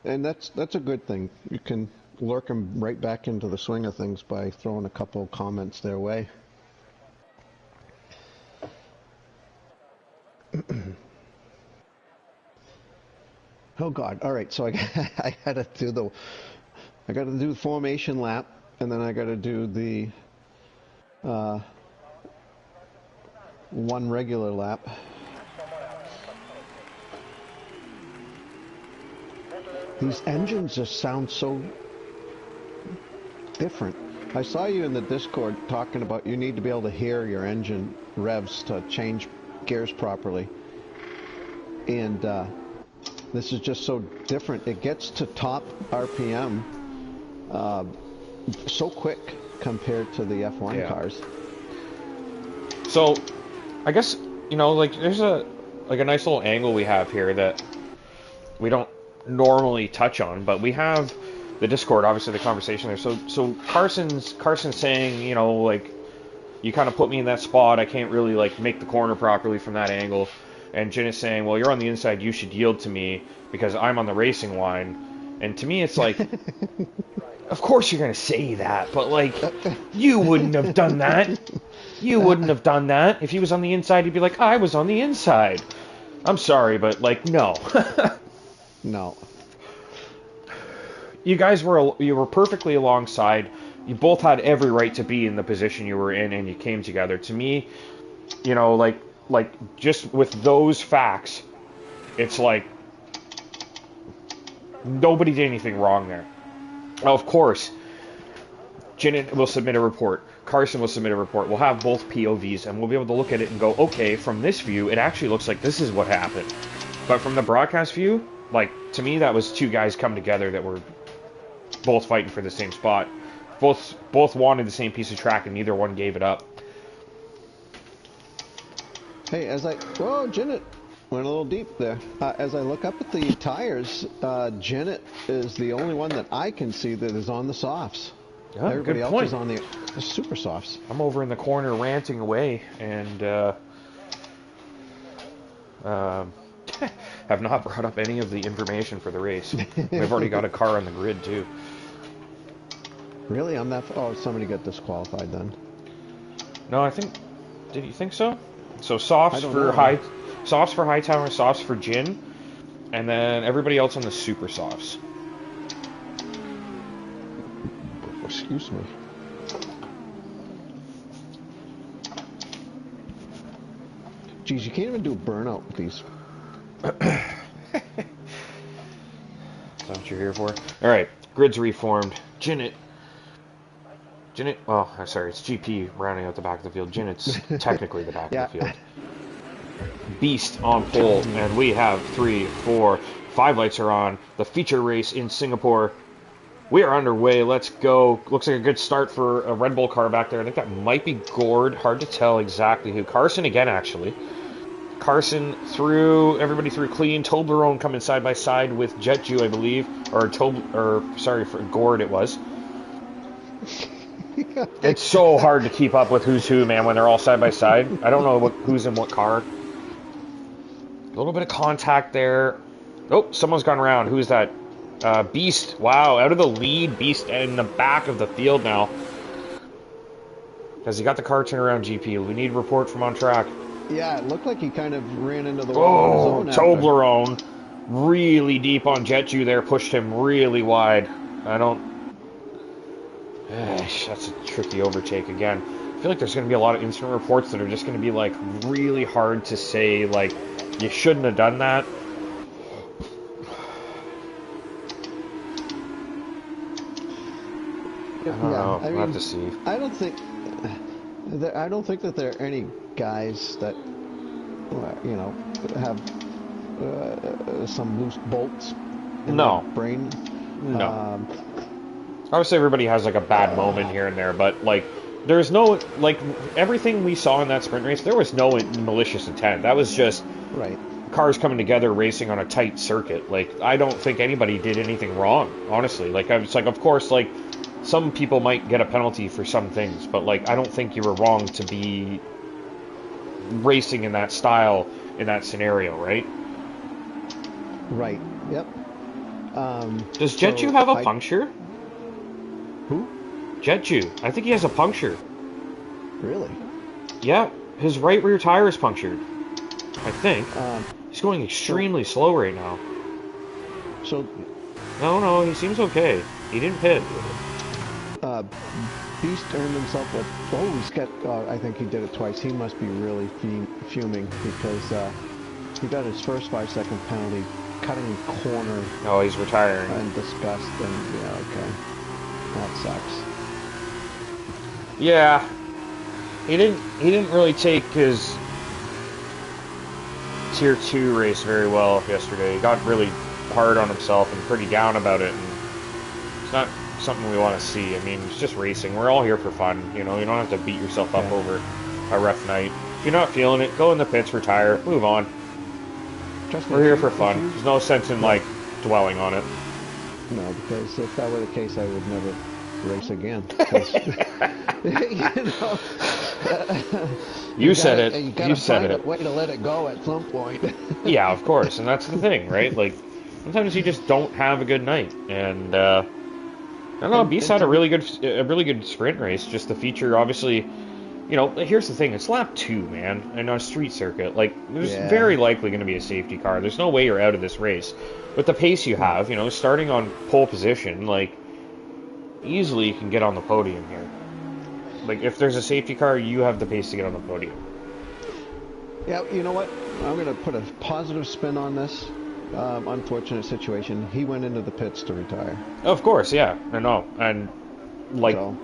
And that's a good thing. You can lurk them right back into the swing of things by throwing a couple comments their way. Oh God! All right, so I got to do the formation lap, and then I got to do the one regular lap. These engines just sound so different. I saw you in the Discord talking about you need to be able to hear your engine revs to change gears properly. And this is just so different. It gets to top RPM so quick compared to the F1 cars. So, I guess, like, there's a nice little angle we have here that we don't normally touch on, but we have the Discord, obviously the conversation there. So Carson's saying, like, you kind of put me in that spot. I can't really, like, make the corner properly from that angle. And Jin is saying, well, you're on the inside. You should yield to me because I'm on the racing line. And to me, it's like, of course you're going to say that, but, like, you wouldn't have done that. You wouldn't have done that. If he was on the inside, he'd be like, I was on the inside. I'm sorry, but, like, no. No. You guys were perfectly alongside. You both had every right to be in the position you were in, and you came together. To me, like just with those facts, it's like nobody did anything wrong there. Now, of course, Janet will submit a report. Carson will submit a report. We'll have both POVs, and we'll be able to look at it and go, okay, from this view, it actually looks like this is what happened. But from the broadcast view, like, to me, that was two guys come together that were both fighting for the same spot. Both wanted the same piece of track, and neither one gave it up. Hey, Janet went a little deep there. As I look up at the tires, Janet is the only one that I can see that is on the softs. Yeah, everybody else is on the super softs. I'm over in the corner ranting away, and have not brought up any of the information for the race. We've already got a car on the grid too. Really? Oh, somebody got disqualified then. No, I think. Did you think so? So softs for Hightower, softs for Jin, and then everybody else on the super softs. Excuse me. Geez, you can't even do a burnout with these. Is that what you're here for? All right. Grid's reformed. Jinnit. Oh, sorry, it's GP rounding out the back of the field. Jinnit's technically the back of the field. Beast on pole, and we have 3, 4, 5 lights are on. The feature race in Singapore. We are underway. Let's go. Looks like a good start for a Red Bull car back there. I think that might be Gord. Hard to tell exactly who. Carson again, actually. Carson through, everybody through clean. Toblerone coming side by side with Jetju, I believe. Sorry, for Gord it was. It's so hard to keep up with who's who, man, when they're all side by side. I don't know who's in what car. A little bit of contact there. Oh, someone's gone around. Who's that? Beast. Wow, out of the lead. Beast in the back of the field now. Has he got the car turned around, GP? We need a report from on track. Yeah, it looked like he kind of ran into the wall on his own. Toblerone. Really deep on Jetju there. Pushed him really wide. That's a tricky overtake again. I feel like there's going to be a lot of incident reports that are just going to be, like, really hard to say, like, you shouldn't have done that. I don't know. We'll have to see. I don't think that there are any guys that, you know, have some loose bolts in their brain. No. Obviously, everybody has, like, a bad moment here and there, but, like, there's no, like, everything we saw in that sprint race, there was no malicious intent. That was just cars coming together, racing on a tight circuit. Like, I don't think anybody did anything wrong, honestly. Like, it's like, of course, like, some people might get a penalty for some things, but, like, I don't think you were wrong to be racing in that style, in that scenario, right? Right, yep. Does Jetju have a puncture? Who? Jetju. I think he has a puncture. Really? Yeah, his right rear tire is punctured. I think. He's going extremely slow right now. So... No, he seems okay. He didn't pit. Beast earned himself a... Oh, he's got... I think he did it twice. He must be really fuming because he got his first 5-second penalty, cutting corner. Oh, he's retiring. And disgust, and yeah, okay. That sucks. Yeah. He didn't really take his Tier 2 race very well yesterday. He got really hard on himself and pretty down about it, and it's not something we want to see. I mean, it's just racing. We're all here for fun, you know. You don't have to beat yourself up over a rough night. If you're not feeling it, go in the pits, retire, move on. We're here for fun. There's no sense in, like, dwelling on it. No, because if that were the case, I would never race again. You said it. You gotta find a way to let it go at some point. Yeah, of course, and that's the thing, right? Like, sometimes you just don't have a good night, and I don't know. Beast had a really good sprint race. Just the feature, obviously. You know, here's the thing. It's lap 2, man, and on a street circuit. Like, there's very likely going to be a safety car. There's no way you're out of this race. With the pace you have, you know, starting on pole position, like, easily you can get on the podium here. Like, if there's a safety car, you have the pace to get on the podium. Yeah, you know what? I'm going to put a positive spin on this unfortunate situation. He went into the pits to retire. Of course, yeah. I know. And, like... So,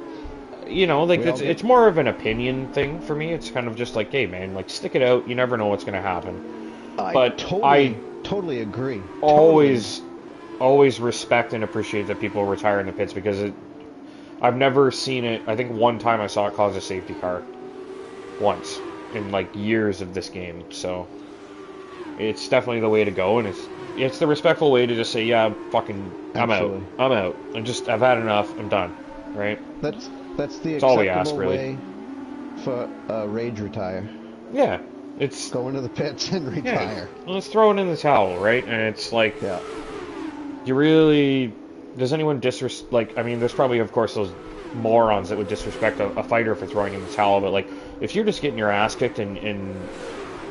you know, like, it's more of an opinion thing for me. It's kind of just like, hey, man, like, stick it out. You never know what's going to happen. I totally agree. Always respect and appreciate that people retire in the pits, because I've never seen it. I think one time I saw it cause a safety car. Once. In, like, years of this game. So, it's definitely the way to go, and it's the respectful way to just say, yeah, I'm out. I've had enough. I'm done. Right? That's the acceptable way for rage retire. Yeah, it's go into the pits and retire. Yeah, let's throw it in the towel, right? And it's like, you really, does anyone like, I mean, there's probably, of course, those morons that would disrespect a fighter for throwing in the towel, but, like, if you're just getting your ass kicked and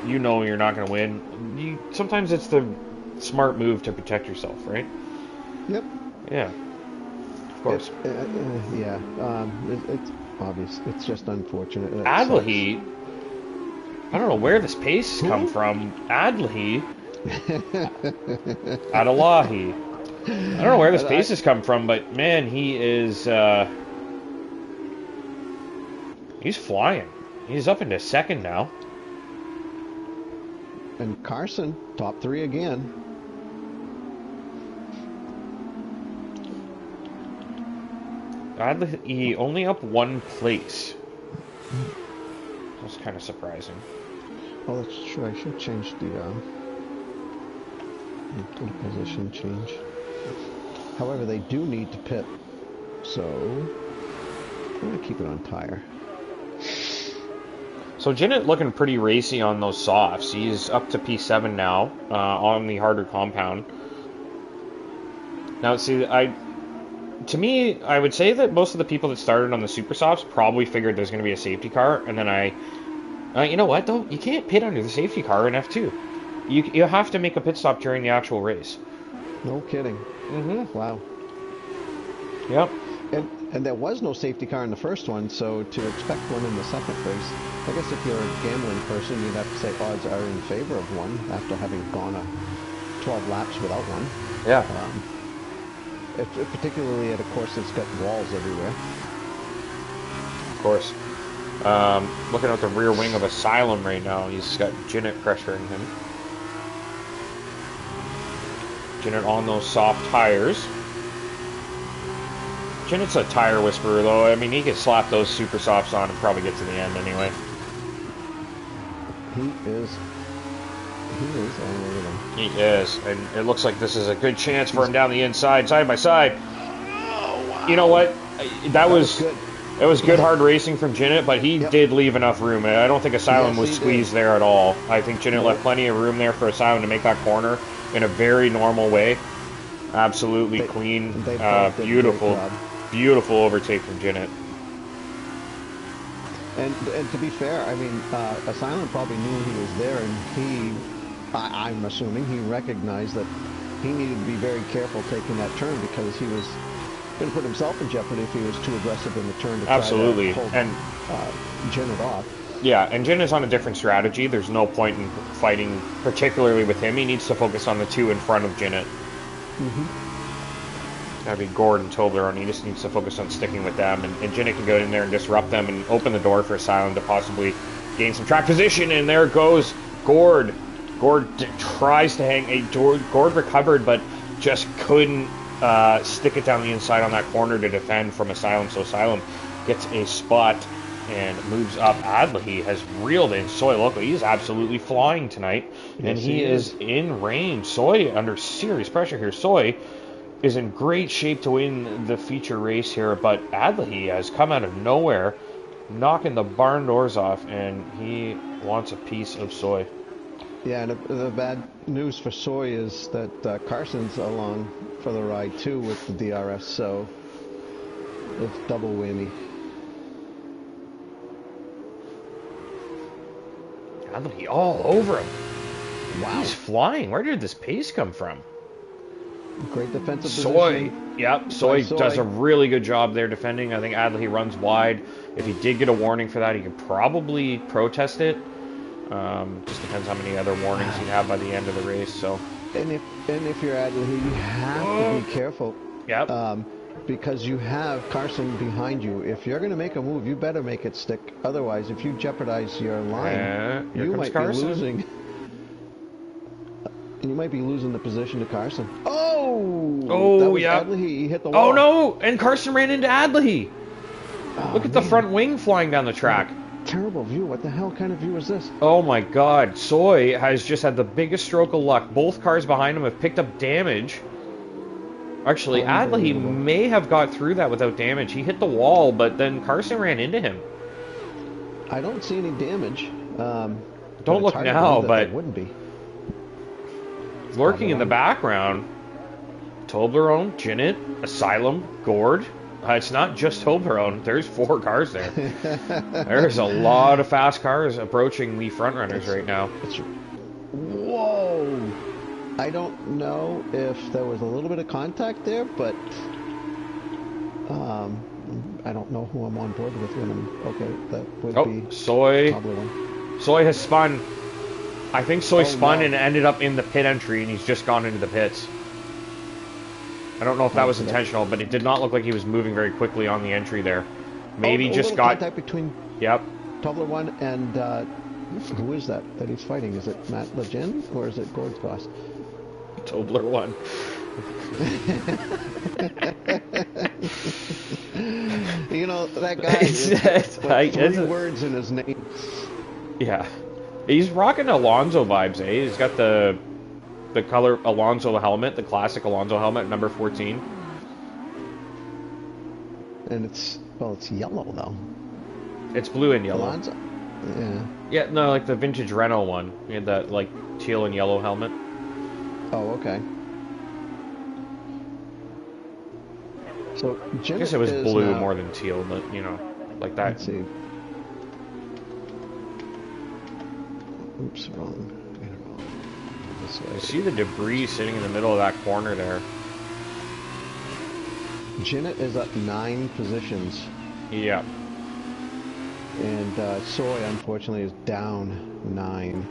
you know you're not going to win, sometimes it's the smart move to protect yourself, right? Yep. Yeah. Of course. It's obvious. It's just unfortunate. Adlahi, I don't know where this pace has come from. Adlahi. Adelahi. I don't know where this pace has come from, but man, he is he's flying. He's up into second now. And Carson, top 3 again. He only up 1 place. That's kind of surprising. Oh, that's true. I should change the position change. However, they do need to pit, so I'm gonna keep it on tire. So Jinnit looking pretty racy on those softs. He's up to P7 now on the harder compound. Now, see, to me, I would say that most of the people that started on the super softs probably figured there's going to be a safety car, and then you know what though? You can't pit under the safety car in F2. You have to make a pit stop during the actual race. No kidding. Mm-hmm. Wow. Yep. And there was no safety car in the first one, so to expect one in the second race, I guess if you're a gambling person, you'd have to say odds are in favor of one after having gone 12 laps without one. Yeah. Particularly at a course that's got walls everywhere. Of course. Looking at the rear wing of Asylum right now, he's got Jinnit pressuring him. Jinnit on those soft tires. Jinnit's a tire whisperer, though. I mean, he could slap those super softs on and probably get to the end anyway. He is all over them. He is, and it looks like this is a good chance for him down the inside, side by side. Oh, wow. You know what? That was good. It was good hard racing from Jinnit, but he did leave enough room. I don't think Asylum was squeezed there at all. I think Jinnit left plenty of room there for Asylum to make that corner in a very normal way. Absolutely clean, beautiful overtake from Jinnit. And to be fair, I mean, Asylum probably knew he was there, and I'm assuming he recognized that he needed to be very careful taking that turn because he was going to put himself in jeopardy if he was too aggressive in the turn to try to hold Jinnit off. Yeah, and Jinnit's on a different strategy. There's no point in fighting, particularly with him. He needs to focus on the 2 in front of Jinnit. Mm-hmm. That'd be Gord and Toblerone. He just needs to focus on sticking with them, and Jinnit can go in there and disrupt them and open the door for Asylum to possibly gain some track position, and there goes Gord. Gord tries to hang. Gord recovered, but just couldn't stick it down the inside on that corner to defend from Asylum, so Asylum gets a spot and moves up. Adlahy has reeled in Soy Loco. He's absolutely flying tonight, and he is in range. Soy under serious pressure here. Soy is in great shape to win the feature race here, but Adlahy has come out of nowhere, knocking the barn doors off, and he wants a piece of Soy. Yeah, and the bad news for Soy is that Carson's along for the ride too with the DRS, so it's double whammy. Adlahy all over him. Wow. He's flying. Where did this pace come from? Great defensive Soy. position. Yep, Soy does a really good job there defending. I think Adlahy runs wide. If he did get a warning for that, he could probably protest it. Just depends how many other warnings he'd have by the end of the race. So. And if you're Adlahy, you have to be careful. Yep. Because you have Carson behind you. If you're going to make a move, you better make it stick. Otherwise, if you jeopardize your line, you might be losing. And you might be losing the position to Carson. Oh, yeah. Adlahy. He hit the wall. Oh, no. And Carson ran into Adlahy. Look at the front wing flying down the track. Terrible view. What the hell kind of view is this? Oh, my God. Soy has just had the biggest stroke of luck. Both cars behind him have picked up damage. Actually, Adlahy may have got through that without damage. He hit the wall, but then Carson ran into him. I don't see any damage. Don't look now, but it wouldn't be. Lurking in the background, Toblerone, Jinnit, Asylum, Gord. It's not just Toblerone. There's 4 cars there. There's a lot of fast cars approaching the front runners right now. Whoa! I don't know if there was a little bit of contact there, but I don't know who I'm on board with when I'm... Okay, that would be... Soy. Soy has spun. I think Soy spun no. and ended up in the pit entry, and he's just gone into the pits. I don't know if that was intentional, but it did not look like he was moving very quickly on the entry there. Maybe a just little got... contact between Yep. Tobler 1 and who is that he's fighting? Is it Matt Legend or is it Gord's boss? Tobler 1. You know, that guy is like 3 words in his name. Yeah. He's rocking Alonso vibes, eh? He's got the color Alonso helmet, the classic Alonso helmet, number 14. And it's yellow though. It's blue and yellow. Alonso? Yeah. Yeah, no, like the vintage Renault one. He had that like teal and yellow helmet. Oh, okay. So I guess it was blue more than teal, but you know, like that. Let's see. Oops, wrong. This way. I see the debris sitting in the middle of that corner there. Jinnit is up 9 positions. Yeah. And Soy, unfortunately, is down 9.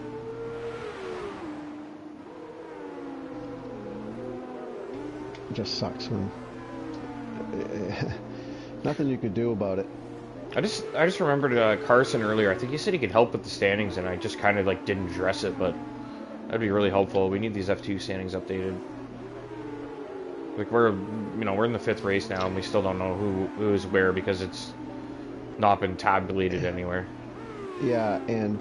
It just sucks when... nothing you could do about it. I just remembered Carson earlier. I think he said he could help with the standings, and I just kind of like didn't address it, but that'd be really helpful. We need these F2 standings updated. Like we're in the 5th race now, and we still don't know who is where because it's not been tabulated anywhere. Yeah, and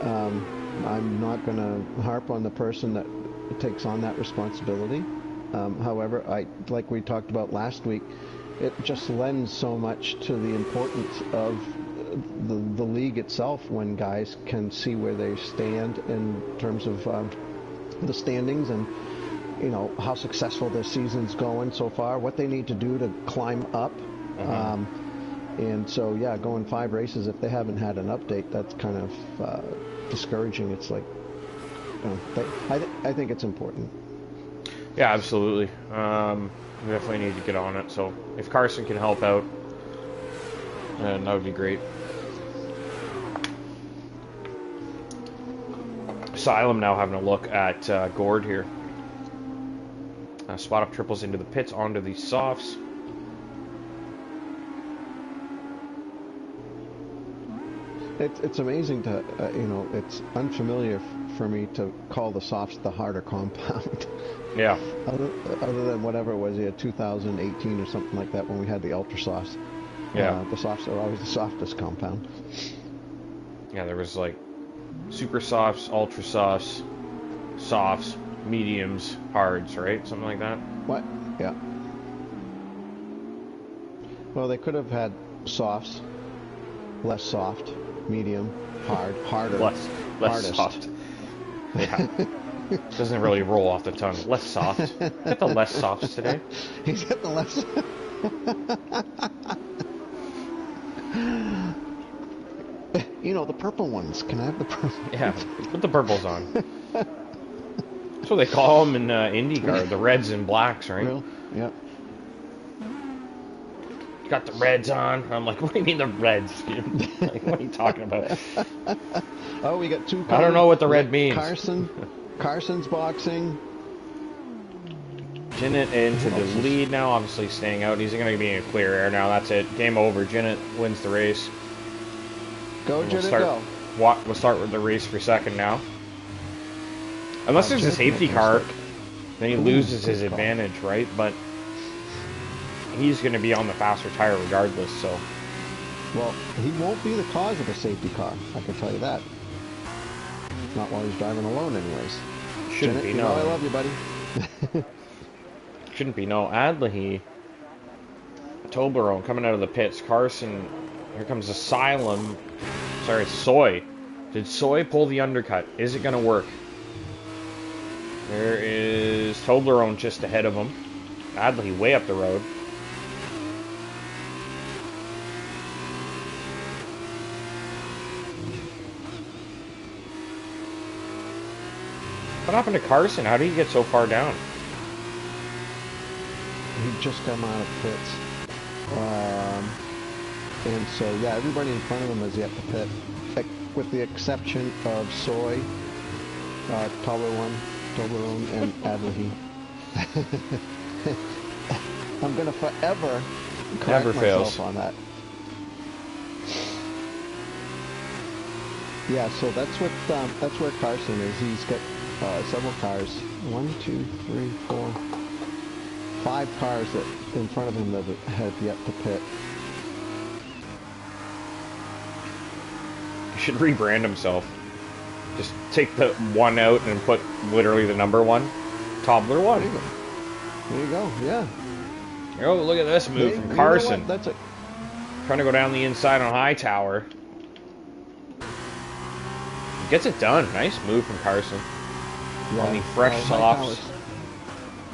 I'm not going to harp on the person that takes on that responsibility. However, like we talked about last week, it just lends so much to the importance of the league itself when guys can see where they stand in terms of the standings and you know how successful their season's going so far, what they need to do to climb up. And so yeah, going 5 races if they haven't had an update, that's kind of discouraging. It's like, you know, I think it's important. Yeah, absolutely. We definitely need to get on it. So if Carson can help out, then that would be great. Asylum now having a look at Gord here. Spot up triples into the pits, onto the softs. It's amazing to, you know, it's unfamiliar for me to call the softs the harder compound. Yeah. Other than whatever it was, 2018 or something like that when we had the ultra softs. Yeah. The softs are always the softest compound. Yeah, there was like super softs, ultra softs, softs, mediums, hards, right? Something like that. What? Yeah. Well, they could have had softs, less soft, medium, hard, harder, less hardest. soft. Yeah. Doesn't really roll off the tongue. Less soft. Get the less softs today. He's got the less. You know, the purple ones. Can I have the purple? Yeah, put the purples on. That's what they call them in IndyCar, the reds and blacks, right? Real? Yeah. Got the reds on. I'm like, what do you mean the reds? Like, what are you talking about? Oh, we got 2 I don't know what the red means. Carson's boxing. Jinnit into the lead now, obviously staying out. He's going to be in clear air now. That's it. Game over. Jinnit wins the race. Go, Jinnit, go. We'll start with the race for second now. Unless there's a safety car, then he loses his advantage, right? But he's going to be on the faster tire regardless, so. Well, he won't be the cause of a safety car, I can tell you that. Not while he's driving alone anyways. Shouldn't be, no. I love you, buddy. Shouldn't be, no. Adlehy, Toblerone coming out of the pits. Carson, here comes Asylum. Sorry, it's Soy. Did Soy pull the undercut? Is it going to work? There is Toblerone just ahead of him. Adlehy way up the road. What happened to Carson? How did he get so far down? He just come out of pits. And so, yeah, everybody in front of him is yet to pit. With the exception of Soy, Toblerone, and Adlehy. I'm gonna forever correct Never myself fails. on that. Yeah, so that's where Carson is. He's got several cars. 1, 2, 3, 4, 5 cars that in front of him that have yet to pit. He should rebrand himself. Just take the 1 out and put literally the number 1. Toddler 1. There you go. Yeah. Oh, look at this move from Carson. That's it. Trying to go down the inside on Hightower. Gets it done. Nice move from Carson. Yeah. On the fresh softs.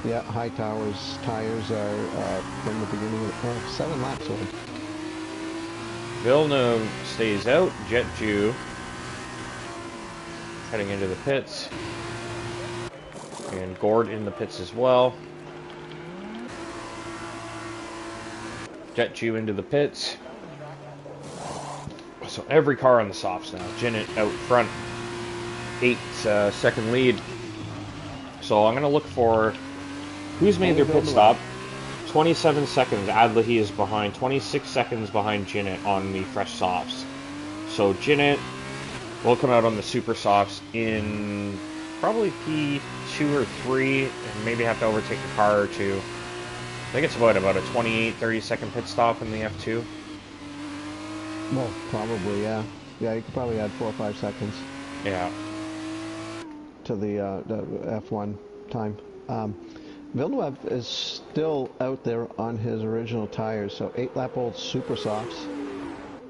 Yeah, Hightower's tires are from the beginning of 7 laps old. Villeneuve stays out. Jet Jew heading into the pits. And Gord in the pits as well. Jet Jew into the pits. So every car on the softs now. Jinnit out front. 8-second lead. So I'm going to look for who's made their pit stop. 27 seconds. Adlahi is behind. 26 seconds behind Jinnit on the fresh softs. So Jinnit will come out on the super softs in probably P2 or 3 and maybe have to overtake a car or two. I think it's about a 28-30 second pit stop in the F2. Well, probably, yeah. Yeah, you could probably add 4 or 5 seconds. Yeah. To the F1 time. Villeneuve is still out there on his original tires, so 8-lap-old super softs.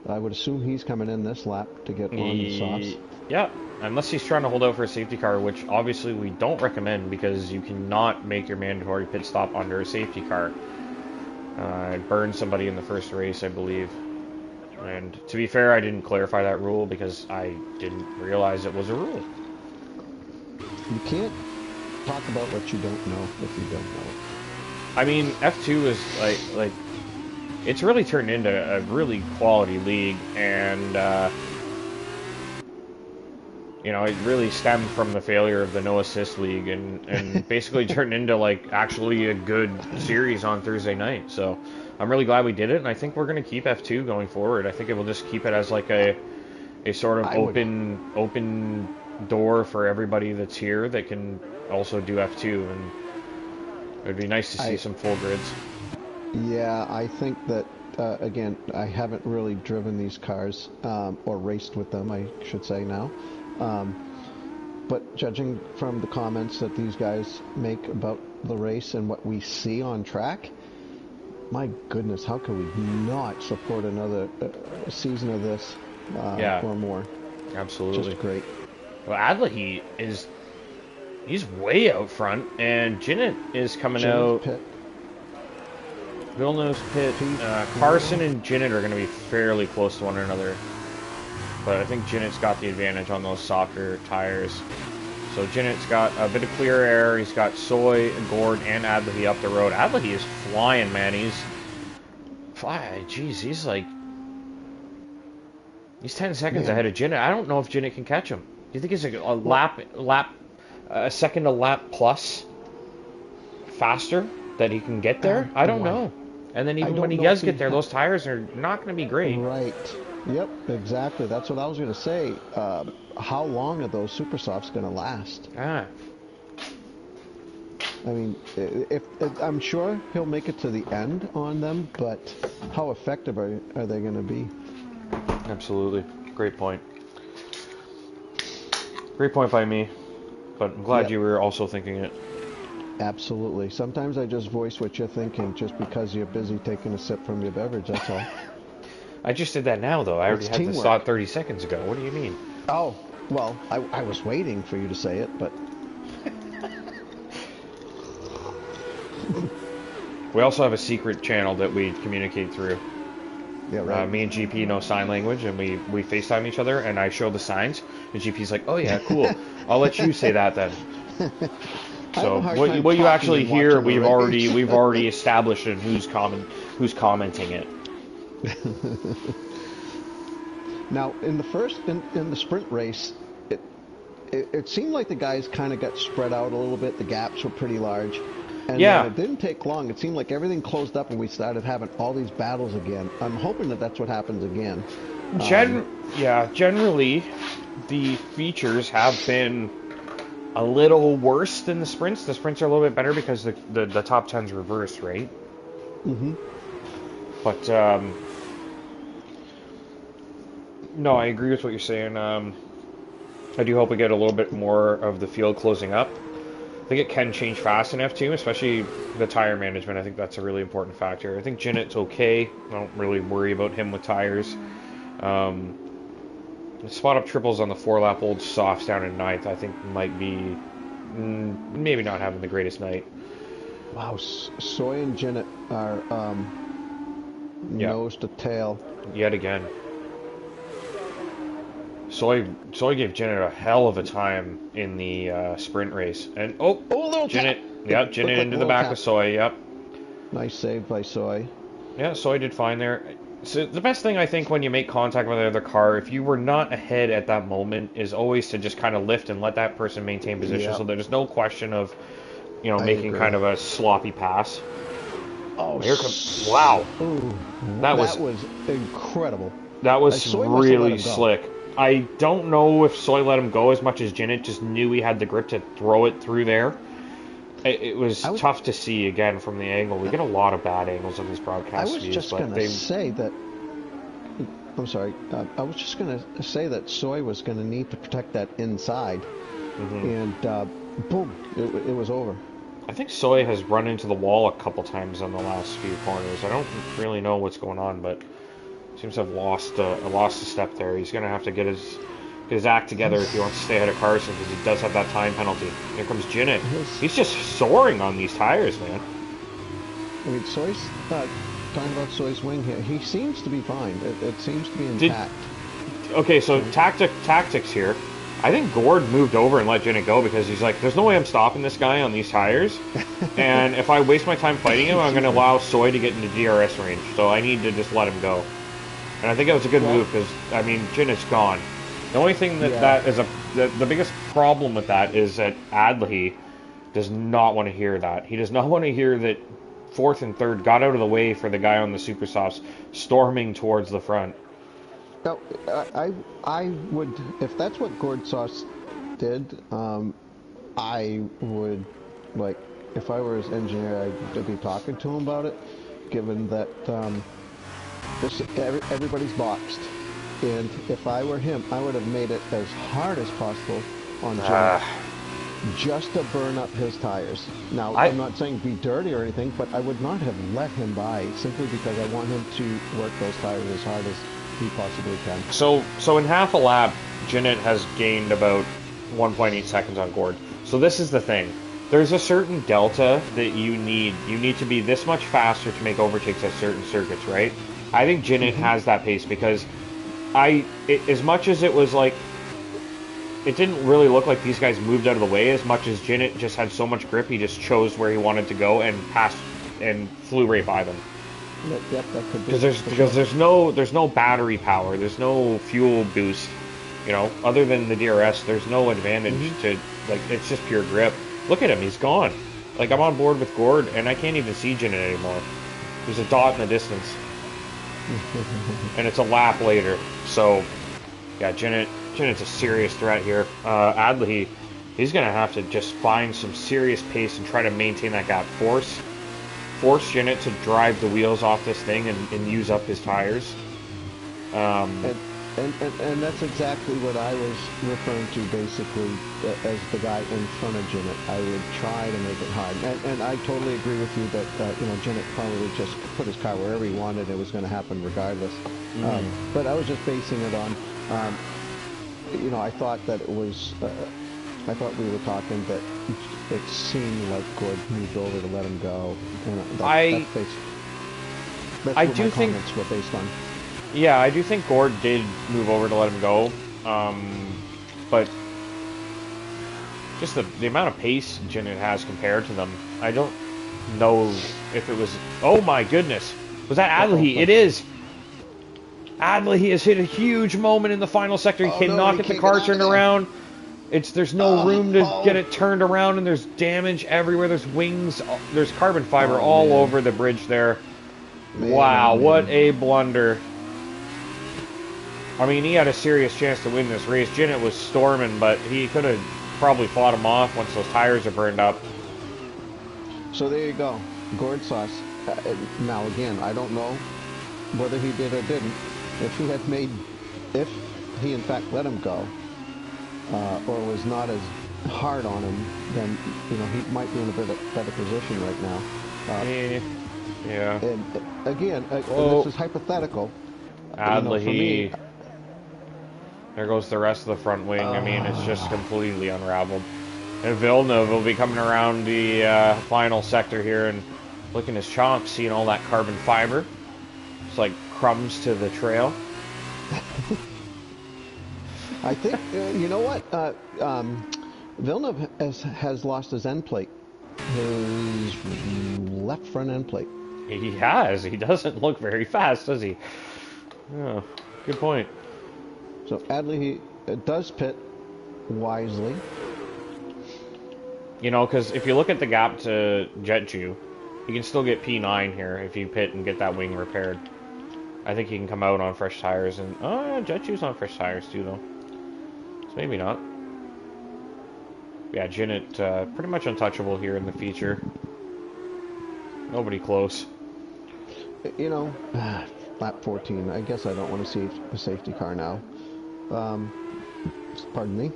I would assume he's coming in this lap to get on the softs. Yeah, unless he's trying to hold out for a safety car, which obviously we don't recommend because you cannot make your mandatory pit stop under a safety car. It burned somebody in the first race, I believe. And to be fair, I didn't clarify that rule because I didn't realize it was a rule. You can't talk about what you don't know if you don't know. I mean, F2 is like it's really turned into a really quality league, and you know, it really stemmed from the failure of the no assist league, and basically turned into like actually a good series on Thursday night. So I'm really glad we did it, and I think we're going to keep F2 going forward. I think it will just keep it as like a sort of open door for everybody that's here that can also do F2, and it would be nice to see some full grids. Yeah, I think that again, I haven't really driven these cars or raced with them, I should say now. But judging from the comments that these guys make about the race and what we see on track, my goodness, how can we not support another season of this or more? Absolutely. Just great. Well, Adlahi he's way out front, and Jinnit is coming out. Pit. Villeneuve's pit. Carson and Jinnit are going to be fairly close to one another, but I think Jinnit's got the advantage on those softer tires. So Jinnit's got a bit of clear air. He's got Soy, Gord, and Adlahi up the road. Adlahi is flying, man. He's 10 seconds ahead of Jinnit. I don't know if Jinnit can catch him. Do you think he's a second a lap plus faster that he can get there? I don't know. And then even when he does get there, those tires are not going to be great. Right. Yep, exactly. That's what I was going to say. How long are those super softs going to last? I mean, if I'm sure he'll make it to the end on them, but how effective are they going to be? Absolutely. Great point. Great point by me. But I'm glad you were also thinking it. Absolutely. Sometimes I just voice what you're thinking just because you're busy taking a sip from your beverage, that's all. I just did that now, though. I already had this thought 30 seconds ago. What do you mean? Oh, well, I was waiting for you to say it, but... We also have a secret channel that we communicate through. Yeah, right. Me and GP know sign language, and we FaceTime each other, and I show the signs, and GP's like, oh yeah, cool. I'll let you say that then. So what you actually hear, we've already established in who's commenting it. Now, in the sprint race, it seemed like the guys kind of got spread out a little bit. The gaps were pretty large, And Yeah. then it didn't take long. It seemed like everything closed up and we started having all these battles again. I'm hoping that that's what happens again. Generally, the features have been a little worse than the sprints. The sprints are a little bit better because the top 10's reversed, right? Mm-hmm. But, no, I agree with what you're saying. I do hope we get a little bit more of the field closing up. I think it can change fast in F2, especially the tire management. I think that's a really important factor. I think Jinnet's okay. I don't really worry about him with tires. The spot up triples on the 4-lap old softs down in 9th, I think might be maybe not having the greatest night. Wow, Soy and Jinnet are nose to tail. Yet again. Soy gave Jinnet a hell of a time in the sprint race. And little Jinnet. Yep, Jinnet into the back of Soy, yep. Nice save by Soy. Yeah, Soy did fine there. So the best thing I think when you make contact with another car, if you were not ahead at that moment, is always to just kind of lift and let that person maintain position, so there's no question of, making kind of a sloppy pass. Oh, here comes! Wow, ooh, that was incredible. That was really slick. I don't know if Soy let him go as much as Jinnet just knew he had the grip to throw it through there. It was tough to see again from the angle. We get a lot of bad angles on these broadcast views. I was just going to say that. I'm sorry. I was just going to say that Soy was going to need to protect that inside, and boom, it was over. I think Soy has run into the wall a couple times on the last few corners. I don't really know what's going on, but seems to have lost a step there. He's going to have to get his act together if he wants to stay ahead of Carson, because he does have that time penalty. Here comes Jinnet. He's just soaring on these tires, man. I mean, Soy's talking about Soy's wing here. He seems to be fine. It seems to be intact. Okay, so tactics here. I think Gord moved over and let Jinnet go because he's like, there's no way I'm stopping this guy on these tires. And if I waste my time fighting him, I'm going to allow Soy to get into DRS range. So I need to just let him go. And I think it was a good move because, I mean, Jinnet's gone. The only thing that is the biggest problem with that is that Adley does not want to hear that. He does not want to hear that 4th and 3rd got out of the way for the guy on the super softs storming towards the front. No, I would, if that's what Gord Sauce did, I would, like, if I were his engineer, I'd be talking to him about it, given that everybody's boxed. And if I were him, I would have made it as hard as possible on Jinnet, just to burn up his tires. Now, I'm not saying be dirty or anything, but I would not have let him by, simply because I want him to work those tires as hard as he possibly can. So in half a lap, Jinnet has gained about 1.8 seconds on Gord. So this is the thing. There's a certain delta that you need. You need to be this much faster to make overtakes at certain circuits, right? I think Jinnet has that pace because as much as it was like, it didn't really look like these guys moved out of the way as much as Jinnet just had so much grip, he just chose where he wanted to go and passed and flew right by them. Yep, that could be. Because there's no battery power, there's no fuel boost, other than the DRS, there's no advantage to, like, it's just pure grip. Look at him, he's gone. Like, I'm on board with Gord, and I can't even see Jinnet anymore. There's a dot in the distance. And it's a lap later. So, yeah, Jinnet's a serious threat here. Adley, he's going to have to just find some serious pace and try to maintain that gap. Force Jinnet to drive the wheels off this thing and use up his tires. And that's exactly what I was referring to, basically, as the guy in front of Jinnet. I would try to make it hard. And I totally agree with you that, Jinnet probably just put his car wherever he wanted. It was going to happen regardless. But I was just basing it on, I thought that it was, I thought we were talking that it seemed like Gord moved over to let him go. That's what my comments were based on. Yeah, I do think Gord did move over to let him go, but just the amount of pace Jinnet has compared to them, I don't know if it was... Oh my goodness! Was that Adley? It is! Adley has hit a huge moment in the final sector. He cannot get the car turned around. There's no room to Oh. get it turned around, and there's damage everywhere. There's wings, there's carbon fiber Oh, all man. over the bridge there. Man, Wow, oh, what man. a blunder. I mean, he had a serious chance to win this race. Jinnit was storming, but he could have probably fought him off once those tires are burned up. So there you go. Gourd sauce. Now again, I don't know whether he did or didn't. If he in fact let him go, or was not as hard on him, then he might be in a better position right now. Yeah. And again, this is hypothetical. For me, there goes the rest of the front wing. I mean, it's just completely unraveled. And Villeneuve will be coming around the final sector here and licking his chops, seeing all that carbon fiber. It's like crumbs to the trail. I think, you know what? Villeneuve has lost his end plate. His left front end plate. He has. He doesn't look very fast, does he? Oh, good point. So Adley, he does pit wisely. Because if you look at the gap to Jetju, you can still get P9 here if you pit and get that wing repaired. I think he can come out on fresh tires, and Jetju's on fresh tires too, though. So maybe not. Yeah, Jinnit pretty much untouchable here in the feature. Nobody close. Lap 14. I guess I don't want to see a safety car now. Pardon me.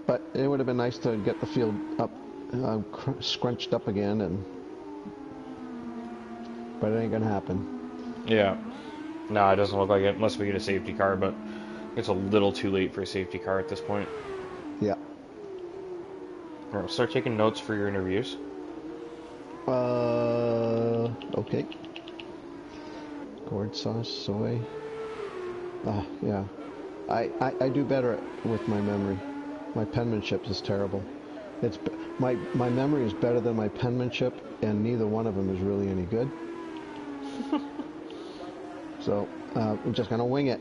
But it would have been nice to get the field up, scrunched up again, but it ain't gonna happen. Yeah. No, it doesn't look like it, unless we get a safety car, but it's a little too late for a safety car at this point. Yeah. All right, start taking notes for your interviews. Okay. Gourd sauce, soy. Yeah. I do better with my memory. My penmanship is terrible. My memory is better than my penmanship, and neither one of them is really any good. So I'm just gonna wing it.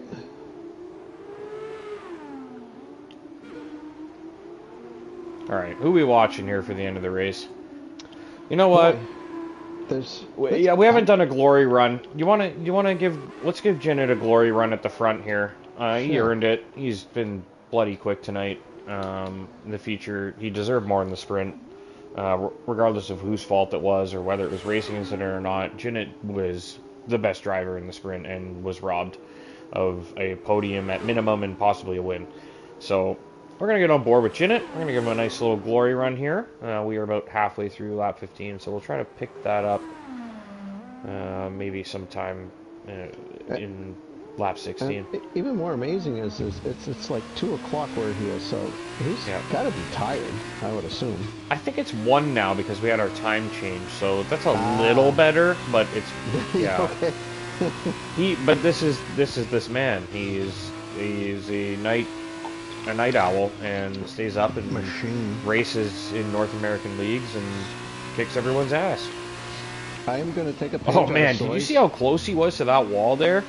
All right, who are we watching here for the end of the race? You know what? We haven't done a glory run. Let's give Jinnit a glory run at the front here. He Sure. earned it. He's been bloody quick tonight. In the feature, he deserved more in the sprint. Regardless of whose fault it was or whether it was racing incident or not, Jinnit was the best driver in the sprint and was robbed of a podium at minimum and possibly a win. So we're going to get on board with Jinnit. We're going to give him a nice little glory run here. We are about halfway through lap 15, so we'll try to pick that up maybe sometime in lap 16. And even more amazing is it's like 2 o'clock where he is, so he's got to be tired, I would assume. I think it's 1 now because we had our time change, so that's a little better, but it's Okay. But this is this man. He's a night owl and stays up and races in North American leagues and kicks everyone's ass. I am going to take a page Oh man, did you see how close he was to that wall there?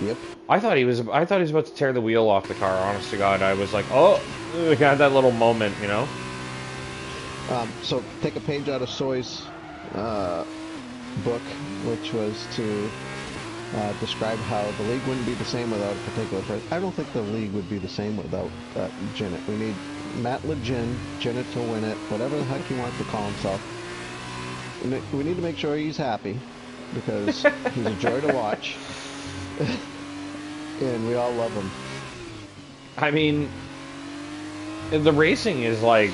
Yep. I thought he was about to tear the wheel off the car. Honest to God, I was like, oh, I got that little moment, So take a page out of Soy's book, which was to describe how the league wouldn't be the same without a particular person. I don't think the league would be the same without Jinnit. We need Matt LeGin, Jinnit to win it, whatever the heck he wants to call himself. We need to make sure he's happy, because he's a joy to watch. And we all love him. I mean, the racing is like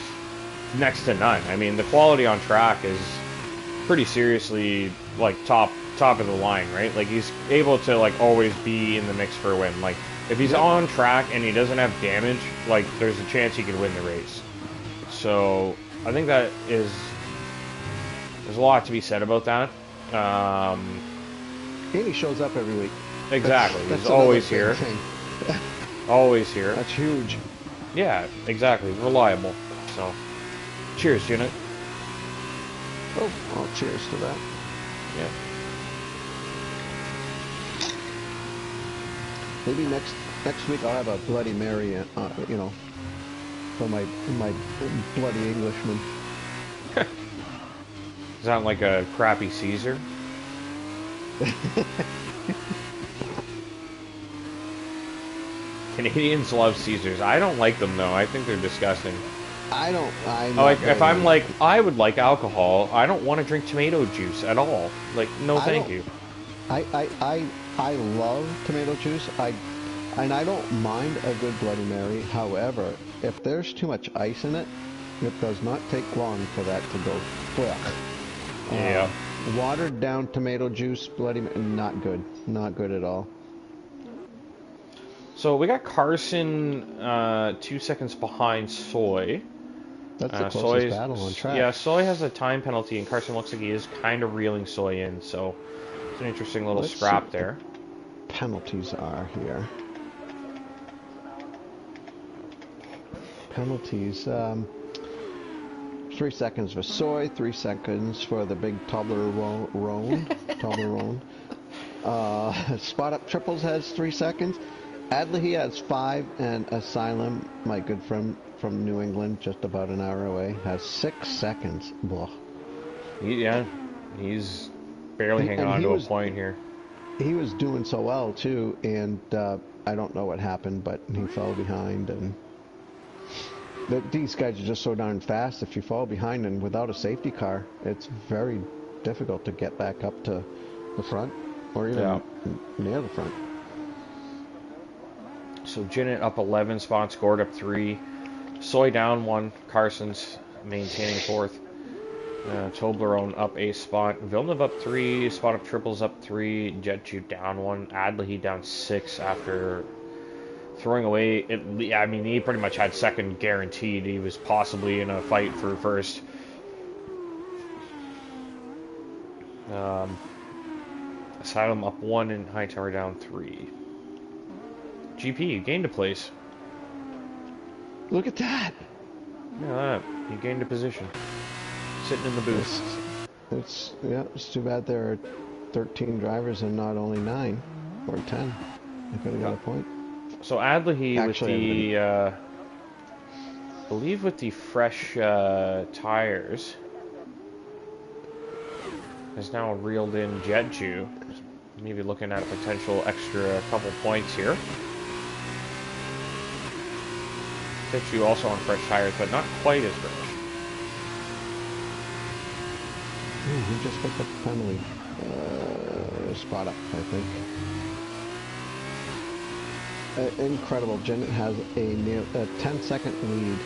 next to none. I mean, the quality on track is pretty seriously like top of the line, right? Like he's able to like always be in the mix for a win. Like if he's on track and he doesn't have damage, like there's a chance he could win the race. So I think that there's a lot to be said about that. And he shows up every week. Exactly. That's he's always here. thing. Always here. That's huge. Yeah, exactly. Reliable. So, cheers, Jinnit. Oh, well, cheers to that. Yeah. Maybe Next week I'll have a Bloody Mary, you know, for my bloody Englishman. Sound like a crappy Caesar? Canadians love Caesars. I don't like them though. I think they're disgusting. I don't. If I'm like, I would like alcohol. I don't want to drink tomato juice at all. Like, no, thank you. I love tomato juice. And I don't mind a good Bloody Mary. However, if there's too much ice in it, it does not take long for that to go quick. Yeah. Watered down tomato juice, Bloody Mary, not good. Not good at all. So we got Carson 2 seconds behind Soy. That's the closest battle on track. Yeah, Soy has a time penalty, and Carson looks like he is kind of reeling Soy in. So it's an interesting little scrap there. Penalties are here. Penalties. 3 seconds for Soy, 3 seconds for the big Toblerone. Spot up triples has 3 seconds. Adley has 5, and Asylum, my good friend from New England, just about an hour away, has 6 seconds. Blah. Yeah, he's barely hanging on to a point here. He was doing so well too, and I don't know what happened, but he fell behind. And these guys are just so darn fast. If you fall behind and without a safety car, it's very difficult to get back up to the front, or even near the front. So Jinnit up 11, Spawn scored up 3. Soy down 1, Carson's maintaining 4th. Toblerone up a spot. Villeneuve up 3, Spot up triples up 3, Jetju down 1, Adley down 6 after throwing away. I mean, he pretty much had second guaranteed. He was possibly in a fight for first. Asylum up 1 and Hightower down 3. GP, you gained a place. Look at that. Look at that. You gained a position. Sitting in the booth. It's too bad there are 13 drivers and not only 9 or 10. I could have got a point. So Adley with the, I believe with the fresh tires, has now reeled in Jetju. Maybe looking at a potential extra couple points here. Jetju also on fresh tires, but not quite as fresh. He just picked up the penalty. Spot up, I think. Incredible. Jinnit has a 10-second lead.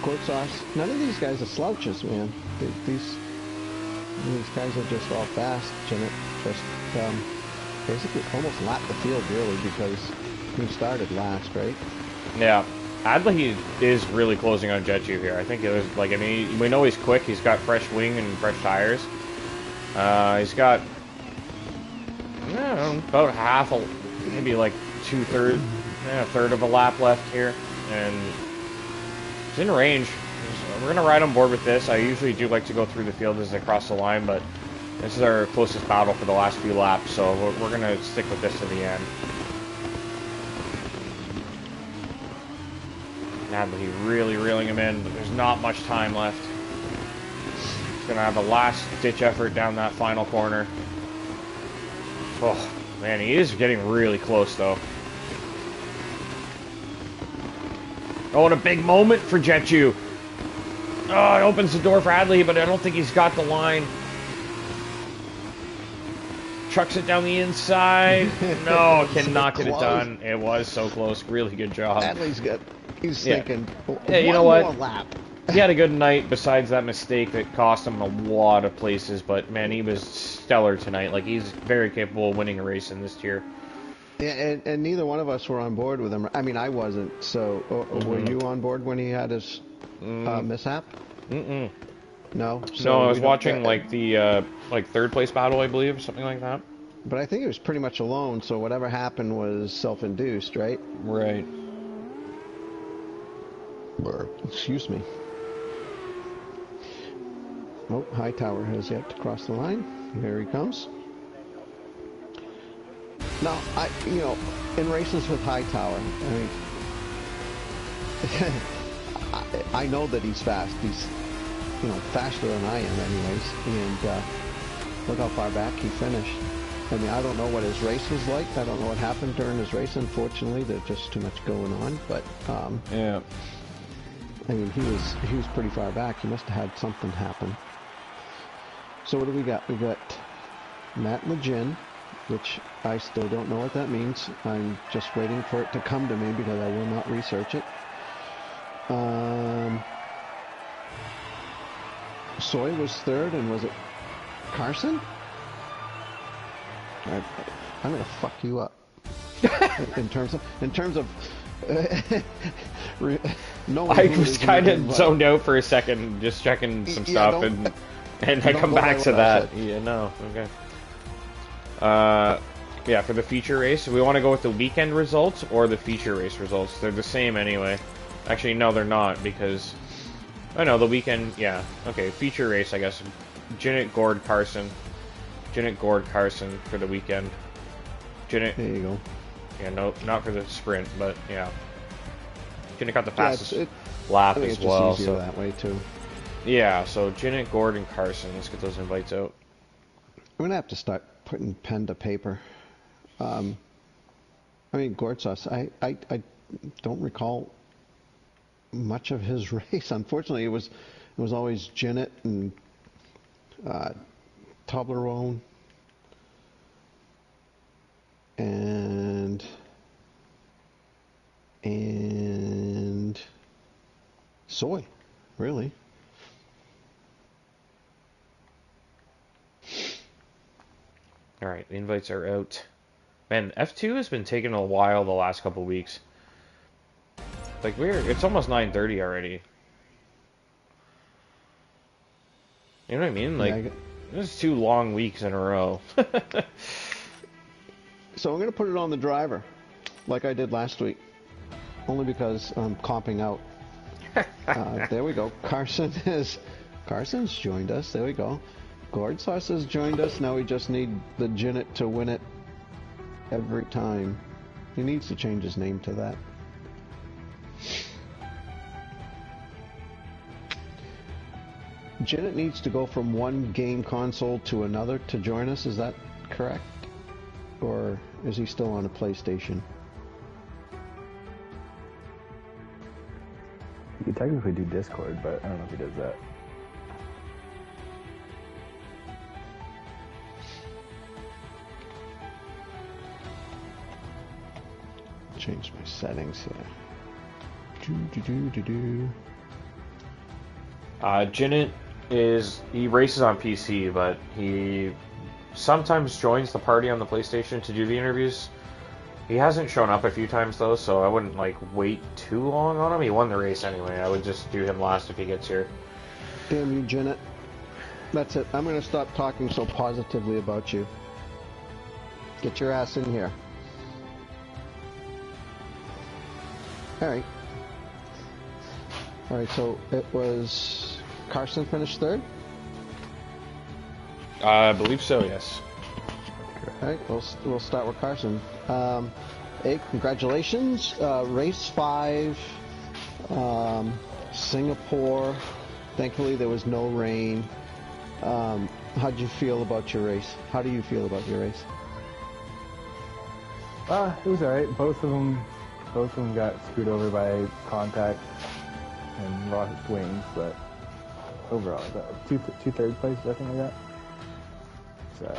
Court sauce. None of these guys are slouches, man. These guys are just all fast. Jinnit just basically almost lapped the field, really, because he started last, right? Yeah. Adley is really closing on Jetju here. I think it was like, I mean, we know he's quick. He's got fresh wing and fresh tires. He's got about half, maybe like a third of a lap left here, and he's in range. We're gonna ride on board with this. I usually do like to go through the field as they cross the line, but this is our closest battle for the last few laps, so we're gonna stick with this to the end. Adley really reeling him in, but there's not much time left. He's gonna have a last-ditch effort down that final corner. Oh, man, he is getting really close, though. Oh, and a big moment for Jetju. Oh, it opens the door for Adley, but I don't think he's got the line. Trucks it down the inside. No, cannot get it done. It was so close. Really good job. Adley's good. He's thinking, yeah, you know what? Lap. He had a good night besides that mistake that cost him a lot of places, but man, he was stellar tonight. Like, he's very capable of winning a race in this tier. Yeah, and neither one of us were on board with him. I mean, I wasn't. So, were you on board when he had his mishap? No. So I was watching like the third place battle, I believe, or something like that. But I think he was pretty much alone. So whatever happened was self-induced, right? Right. Excuse me. Oh, Hightower has yet to cross the line. Here he comes. No, in races with Hightower, I mean, I know that he's fast. He's, faster than I am anyways. And look how far back he finished. I mean, I don't know what his race was like. I don't know what happened during his race. Unfortunately, there's just too much going on. But yeah, I mean, he was pretty far back. He must have had something happen. So what do we got? We got Matt Legin, which I still don't know what that means. I'm just waiting for it to come to me because I will not research it. Soy was third, and was it Carson? I'm gonna fuck you up. in terms of no. I was kind of zoned out for a second, just checking some stuff, and I come back to that. Yeah, no, okay. Yeah, for the feature race, we want to go with the weekend results or the feature race results. They're the same anyway. Actually, no, they're not, because the weekend. Yeah, okay, feature race, I guess. Jinnett, Gord, Carson. Jinnett, Gord, Carson for the weekend. Jinnett. There you go. Yeah, no, not for the sprint, but yeah. Jinnett got the fastest lap as well. So that way too. Yeah, so Jinnett, Gord, and Carson. Let's get those invites out. I'm gonna have to start putting pen to paper. I mean, Gord Sauce. I don't recall much of his race. Unfortunately, it was always Jinnett and Toblerone and Soy, really. All right, the invites are out. Man, F2 has been taking a while the last couple weeks. Like it's almost 9:30 already. You know what I mean? Like, this is 2 long weeks in a row. So I'm going to put it on the driver, like I did last week, only because I'm comping out. There we go. Carson's joined us. There we go. Gord Sauce has joined us. Now we just need the Jinnett to win it every time. He needs to change his name to that. Jinnett needs to go from one game console to another to join us. Is that correct? Or is he still on a PlayStation? You could technically do Discord, but I don't know if he does that. Change my settings here. Jinnett he races on PC, but he sometimes joins the party on the PlayStation to do the interviews. He hasn't shown up a few times though, so I wouldn't wait too long on him. He won the race anyway. I would just do him last if he gets here. Damn you, Jinnett. That's it. I'm going to stop talking so positively about you. Get your ass in here. Alright, so it was Carson finished third? I believe so, yes. Alright, we'll start with Carson. Hey, congratulations. Race 5, Singapore. Thankfully there was no rain. How'd you feel about your race? How do you feel about your race? It was alright. Both of them got screwed over by contact and lost wings, but overall, two third places, I think I got. So.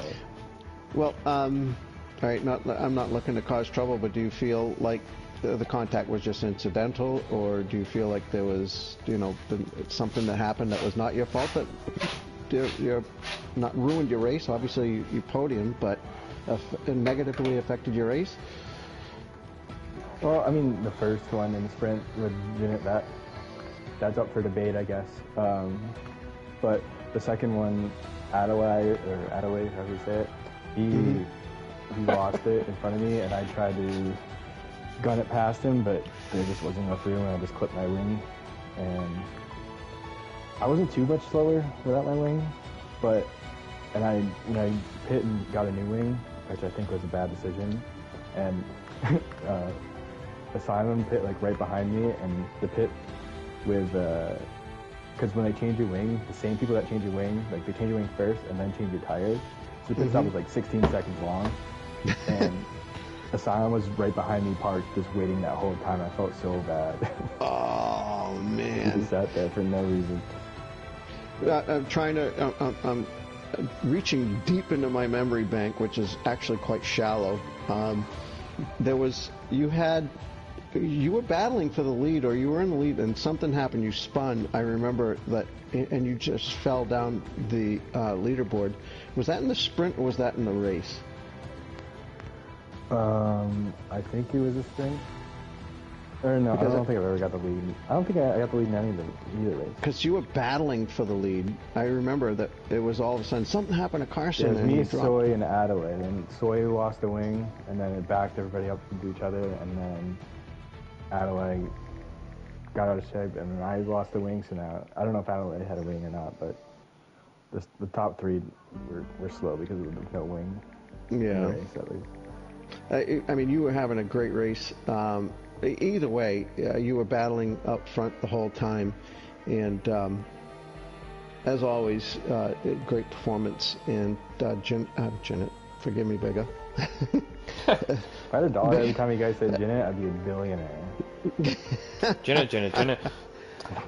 Well, alright, I'm not looking to cause trouble, but do you feel like the contact was just incidental, or do you feel like there was, something that happened that was not your fault, that you're not ruined your race? Obviously, you podiumed, but it negatively affected your race? Well, I mean, the first one in the sprint with Jinnett, that's up for debate, I guess. But the second one, Attaway, however you say it, he lost it in front of me, and I tried to gun it past him, but there just wasn't enough room, and I just clipped my wing. And I wasn't too much slower without my wing, and I hit and got a new wing, which I think was a bad decision. and Asylum pit like right behind me, and the pit with because when they change your wing, the same people that change your wing, like they change your wing first and then change your tires. So the pit stop was like 16 seconds long, and Asylum was right behind me, parked, just waiting that whole time. I felt so bad. Oh man! He just sat there for no reason. I'm trying to. I'm reaching deep into my memory bank, which is actually quite shallow. You were battling for the lead, or you were in the lead, and something happened. You spun. I remember that, and you just fell down the leaderboard. Was that in the sprint, or was that in the race? I think it was a sprint. Or no, Because I don't think I've ever got the lead. I don't think I got the lead in any of either race. Because you were battling for the lead. I remember that it was all of a sudden something happened to Carson. It was and me, he dropped. Soy, and Adelaide. And Soy lost a wing, and then it backed everybody up into each other, and then Adelaide got out of shape, and then I lost a wing. So now I don't know if Adelaide had a wing or not, but the top three were slow because of the no wing. Yeah. In the race, at least. I mean, you were having a great race. Either way, you were battling up front the whole time, and as always, great performance. And Janet, forgive me, Bigger. If I had a dollar every time you guys said Janet, I'd be a billionaire. Janet.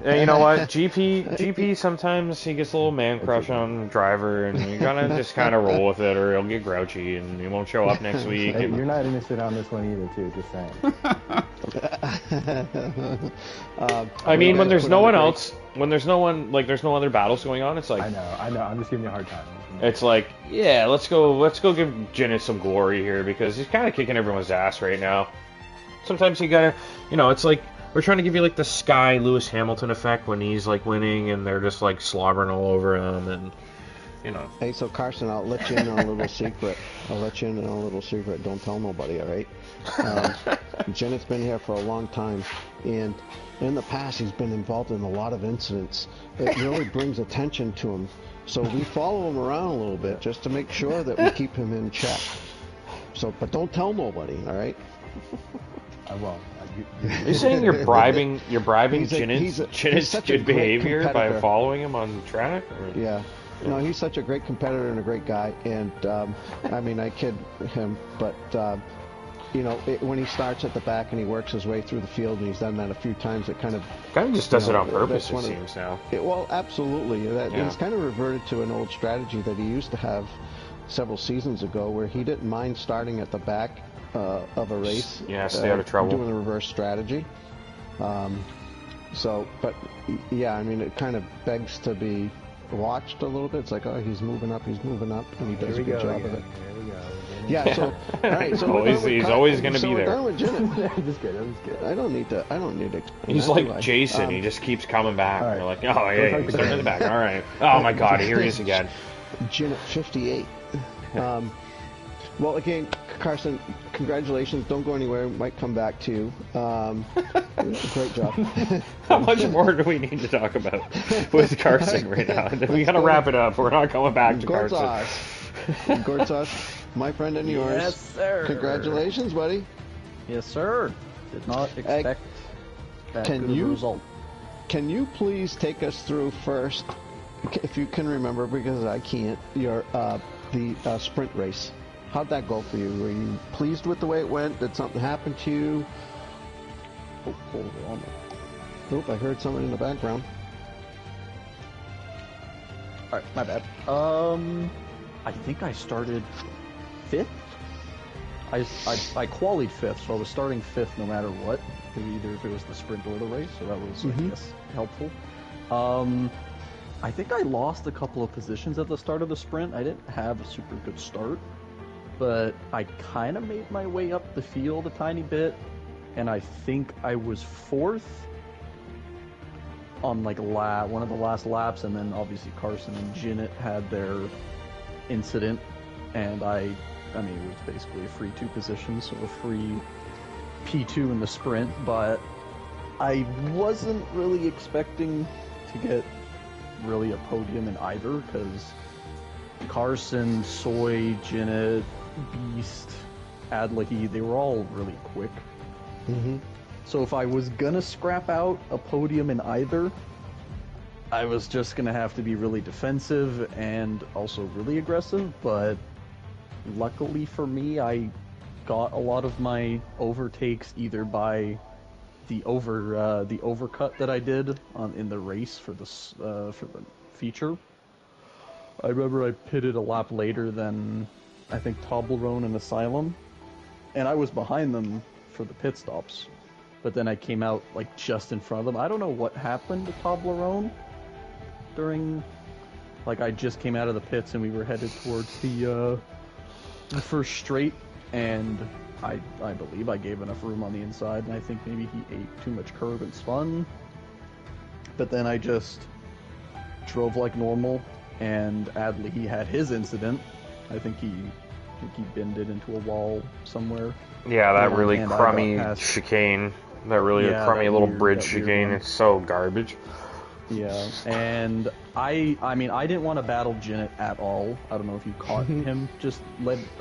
You know what? GP sometimes he gets a little man crush on the driver, and you gotta just kind of roll with it, or he'll get grouchy and he won't show up next week. Hey, you're not innocent on this one either, too. Just saying. I mean, when there's no one else, when there's no one, like there's no other battles going on, it's like I know. I'm just giving you a hard time. it's like, yeah, let's go give Janet some glory here because he's kind of kicking everyone's ass right now. Sometimes you gotta, it's like. We're trying to give you like the Sky Lewis Hamilton effect when he's like winning and they're just like slobbering all over him, and Hey, so Carson, I'll let you in on a little secret. Don't tell nobody, all right? Janet's been here for a long time, and in the past he's been involved in a lot of incidents. It really brings attention to him. So we follow him around a little bit just to make sure that we keep him in check. So, but don't tell nobody, all right? I won't. You're saying you're bribing Janet's such a good great behavior by competitor. following him on track? Or? Yeah. No, he's such a great competitor and a great guy, and I mean, I kid him, but when he starts at the back and he works his way through the field, and he's done that a few times, it kind of Just does it on purpose, it seems now. Well, absolutely. Yeah. He's kind of reverted to an old strategy that he used to have several seasons ago, where he didn't mind starting at the back of a race. Yeah, stay out of trouble. Doing the reverse strategy. But yeah, I mean, it kind of begs to be watched a little bit. It's like, oh, he's moving up, and he does a good job of it. Here we go. Yeah. So, all right. So He's always going to be We're there. done with Janet. I'm just kidding. I don't need to. He's like Jason. He just keeps coming back. All right. You're like, oh, yeah, he's starting in the back. All right. Oh my God, here he is again. Janet 58. Well, again, Carson, congratulations. Don't go anywhere. Might come back to you. Great job. How much more do we need to talk about with Carson right now? We got to wrap it up. We're not going back to Carson. Gortsas, my friend and yours. Yes, sir. Congratulations, buddy. Yes, sir. Did not expect that can good of a you- result. Can you please take us through first, if you can remember, because I can't, the sprint race? How'd that go for you? Were you pleased with the way it went? Did something happen to you? Oh, hold on. Oop, I heard someone in the background. All right, my bad. I think I started 5th. I qualied 5th, so I was starting 5th no matter what, either if it was the sprint or the race. So that was, I guess, helpful. I think I lost a couple of positions at the start of the sprint. I didn't have a super good start, but I kind of made my way up the field a tiny bit, and I think I was 4th on like one of the last laps, and then obviously Carson and Janet had their incident, and I mean, it was basically a free 2 positions, so a free P2 in the sprint, but I wasn't really expecting to get really a podium in either, because Carson, Soy, Janet, Beast, Adlahi, they were all really quick. Mm-hmm. So if I was gonna scrap out a podium in either, I was just gonna have to be really defensive and also really aggressive, but luckily for me, I got a lot of my overtakes either by the overcut that I did in the race for the feature. I remember I pitted a lap later than I think Toblerone and Asylum, and I was behind them for the pit stops. But then I came out like just in front of them. I don't know what happened to Toblerone during, like, I just came out of the pits and we were headed towards the first straight, and I believe I gave enough room on the inside, and I think maybe he ate too much curb and spun. But then I just drove like normal, and Adley, he had his incident. I think he bended into a wall somewhere. Yeah, that really and crummy chicane. That really crummy little bridge chicane. It's so garbage. Yeah, and I mean, I didn't want to battle Jinnit at all. I don't know if you caught him.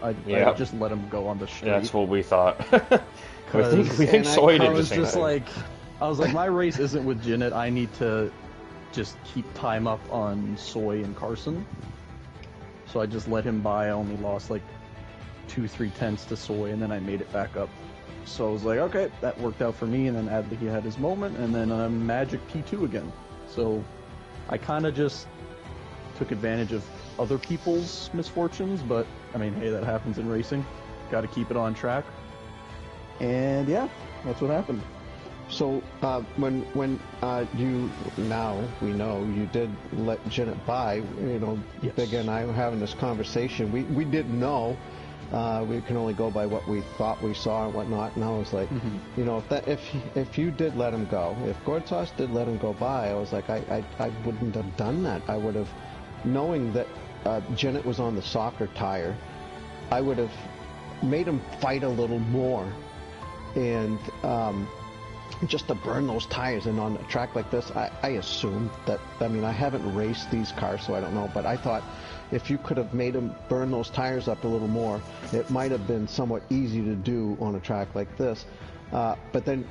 I just let him go on the straight. That's what we thought. we think Soy did the same thing. I was like, my race isn't with Jinnit. I need to just keep time up on Soy and Carson. So I just let him by. I only lost like 2-3 tenths to Soy, and then I made it back up. So I was like, okay, that worked out for me. And then Adley had his moment, and then Magic P2 again. So I kind of just took advantage of other people's misfortunes, but I mean, hey, that happens in racing. Got to keep it on track. And yeah, that's what happened. So when you, now we know you did let Jinnit by, you know, Yes. Big and I were having this conversation. We didn't know. We can only go by what we thought we saw and whatnot. And I was like, you know, if you did let him go, if Gortos did let him go by, I was like, I wouldn't have done that. I would have, knowing that Jinnit was on the soccer tire, I would have made him fight a little more, and just to burn those tires. And on a track like this, I assumed that, I mean, I haven't raced these cars, so I don't know, but I thought if you could have made him burn those tires up a little more, it might have been somewhat easy to do on a track like this. But then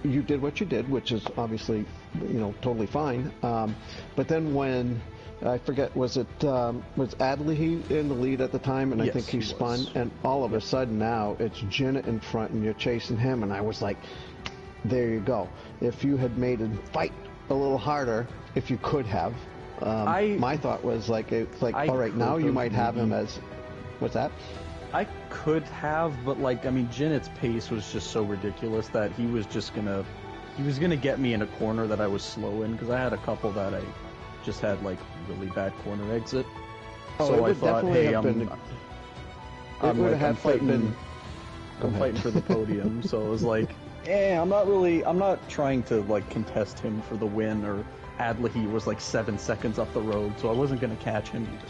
you did what you did, which is obviously, you know, totally fine. But then when, I forget, was Adley in the lead at the time? And Yes, I think he spun, was. and all of a sudden now it's Jinnit in front and you're chasing him, and I was like, there you go. If you had made him fight a little harder, if you could have, my thought was like, all right, now you might have him as, what's that? I could have, but like, I mean, Jinnit's pace was just so ridiculous that he was gonna get me in a corner that I was slow in, because I had a couple that I just had like really bad corner exit. Oh, so I thought, hey, I'm fighting for the podium. So it was like, I'm not trying to like contest him for the win, or Adley was like 7 seconds up the road, so I wasn't going to catch him either.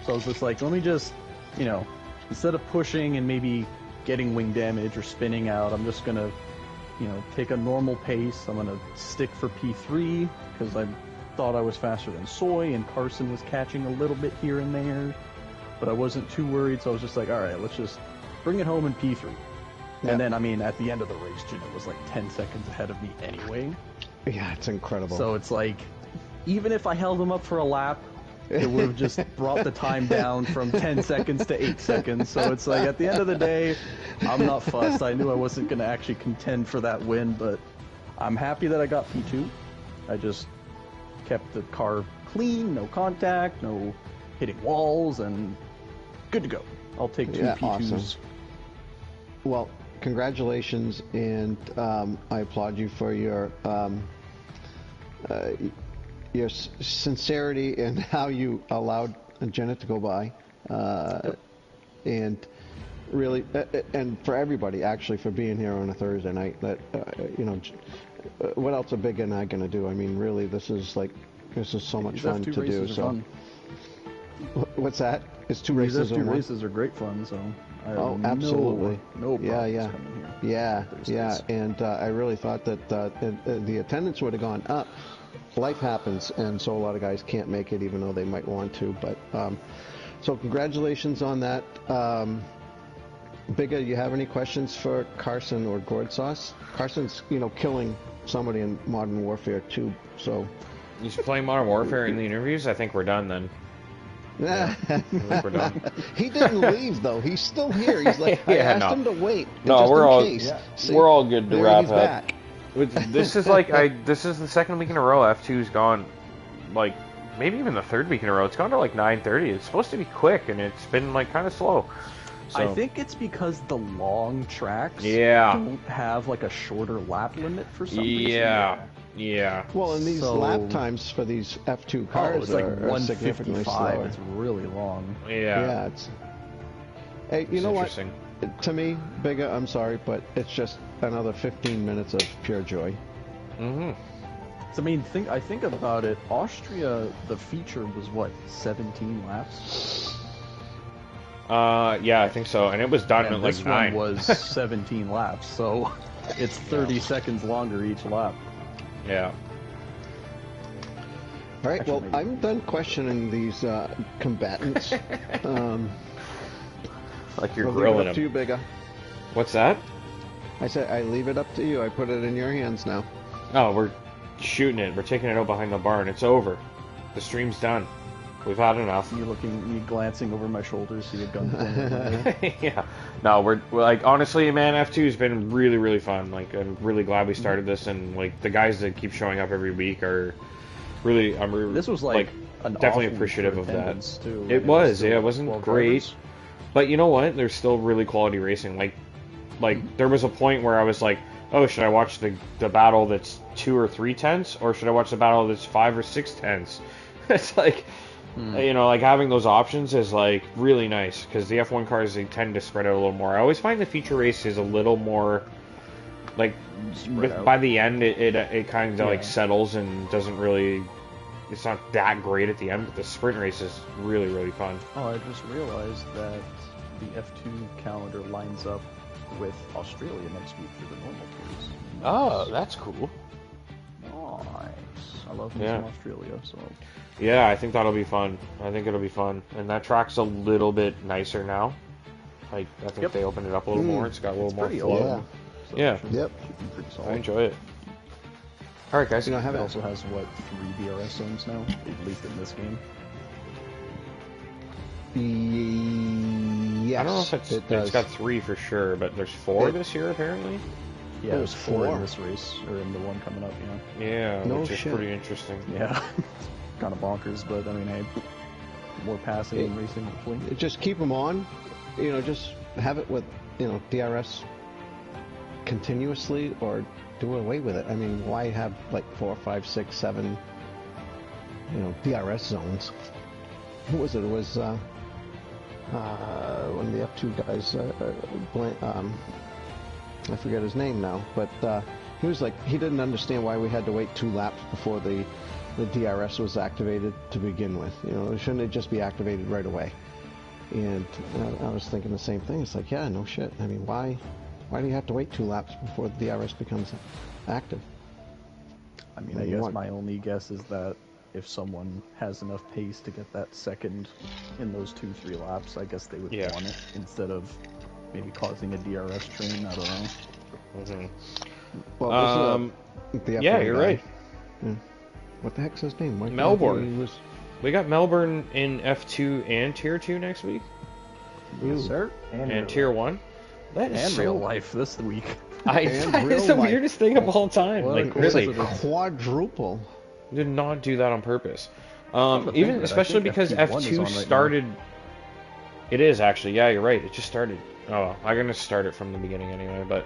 So I was just like, let me just, you know, instead of pushing and maybe getting wing damage or spinning out, I'm just going to, you know, take a normal pace. I'm going to stick for P3 because I thought I was faster than Soy, and Carson was catching a little bit here and there, but I wasn't too worried, so I was just like, all right, let's just bring it home in P3. Yeah. And then, I mean, at the end of the race, Jinnit was like 10 seconds ahead of me anyway. Yeah, it's incredible. So it's like, even if I held him up for a lap, it would have just brought the time down from 10 seconds to 8 seconds. So it's like, at the end of the day, I'm not fussed. I knew I wasn't going to actually contend for that win, but I'm happy that I got P2. I just kept the car clean, no contact, no hitting walls, and good to go. I'll take 2 P2s. Awesome. Well, congratulations, and I applaud you for your sincerity and how you allowed Jinnit to go by, and really, and for everybody actually for being here on a Thursday night. That you know, what else are Big and I gonna do? I mean, really, this is so much fun to do. So, fun. What's that? It's 2 races. These F2 races are great fun. So. Absolutely. No problems coming here. Yeah, and I really thought that the attendance would have gone up. Life happens, and so a lot of guys can't make it, even though they might want to. But so congratulations on that. Bigga, you have any questions for Carson or Gourd Sauce? Carson's, killing somebody in Modern Warfare 2, so... He's playing Modern Warfare in the interviews? I think we're done then. Yeah, I think we're done. He didn't leave, though. He's still here. He's like, I asked him to wait. No, just we're in all case. Yeah. See, we're all good to wrap he's up. Back. This is this is the second week in a row F2's gone, like, maybe even the third week in a row. It's gone to like 9:30. It's supposed to be quick, and it's been like kind of slow. So. I think it's because the long tracks don't have like a shorter lap limit for some reason. Yeah. Well, and these lap times for these F2 cars it's like are significantly slower. It's really long. Yeah. Hey, you know what? To me, Bigga, I'm sorry, but it's just another 15 minutes of pure joy. Mm-hmm. So, I mean, I think about it. Austria, the feature was what, 17 laps? Yeah, I think so, and it was done and at like this 9. one was 17 laps, so it's 30 seconds longer each lap. Yeah. All right. Well, I'm done questioning these combatants. Like you're I'll grilling leave it up to you, Bigga. What's that? I said I leave it up to you. I put it in your hands now. Oh, we're shooting it. We're taking it out behind the barn. It's over. The stream's done. We've had enough. Me glancing over my shoulder, see a gun pointed. Yeah. No, we're like, honestly, man, F2's been really, really fun. Like, I'm really glad we started this, and like the guys that keep showing up every week are really. This was like definitely appreciative of that. Too. It was, yeah, it wasn't great, drivers. But you know what? There's still really quality racing. Like there was a point where I was like, oh, should I watch the battle that's 2 or 3 tenths, or should I watch the battle that's 5 or 6 tenths? It's like. Like having those options is like really nice because the F1 cars, they tend to spread out a little more. I always find the feature race is a little more like by the end it kind of like settles and doesn't really, it's not that great at the end, but the sprint race is really, really fun. Oh, I just realized that the F2 calendar lines up with Australia next week for the normal series. Oh, that's cool. Nice. I love me some Australia, so. Yeah, I think that'll be fun. I think it'll be fun. And that track's a little bit nicer now. Like, I think they opened it up a little more. It's got a little more flow. Yeah. So yep. I enjoy it. All right, guys. It also has, what, 3 DRS zones now? At least in this game. Yes, I don't know if it's got 3 for sure, but there's 4 this year, apparently. Yeah, there's 4 in this race, or in the one coming up, Yeah, which is pretty interesting. Yeah. Kind of bonkers, but I mean, more passing and racing, hopefully. Just keep them on, just have it with, DRS continuously or do away with it. I mean, why have like 4, 5, 6, 7, DRS zones? Who was it? It was one of the F2 guys, I forget his name now, but he was like, he didn't understand why we had to wait 2 laps before the DRS was activated to begin with. Shouldn't it just be activated right away? And I was thinking the same thing. It's like, yeah, no shit. I mean, why do you have to wait 2 laps before the DRS becomes active? I mean, I guess my only guess is that if someone has enough pace to get that second in those 2-3 laps, I guess they would want it instead of maybe causing a DRS train. I don't know. Well, yeah, you're right. Yeah. What the heck's his name? Melbourne. We got Melbourne in F2 and Tier 2 next week. Yes, sir. And Tier 1. That is real life this week. That is the weirdest thing of all time. Like, really. Quadruple. Did not do that on purpose. Even especially because F2 started. It is actually. Yeah, you're right. It just started. Oh, I'm gonna start it from the beginning anyway. But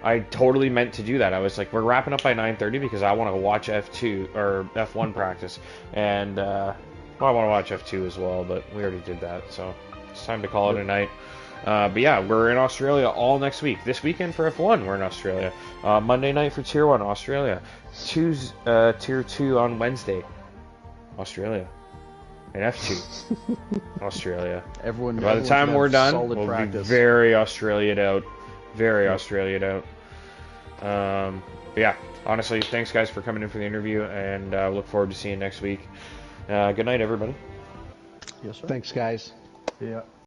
I totally meant to do that. I was like, we're wrapping up by 9:30 because I want to watch F2 or F1 practice, and I want to watch F2 as well. But we already did that, so it's time to call it a night. But yeah, we're in Australia all next week. This weekend for F1, we're in Australia. Monday night for Tier 1, Australia. Tier 2 on Wednesday, Australia. And F2, Australia. By the time we're done, we'll be very Australia'd out. Very Australia'd out. But yeah, honestly, thanks guys for coming in for the interview, and look forward to seeing you next week. Good night, everybody. Yes, sir. Thanks, guys. Yeah.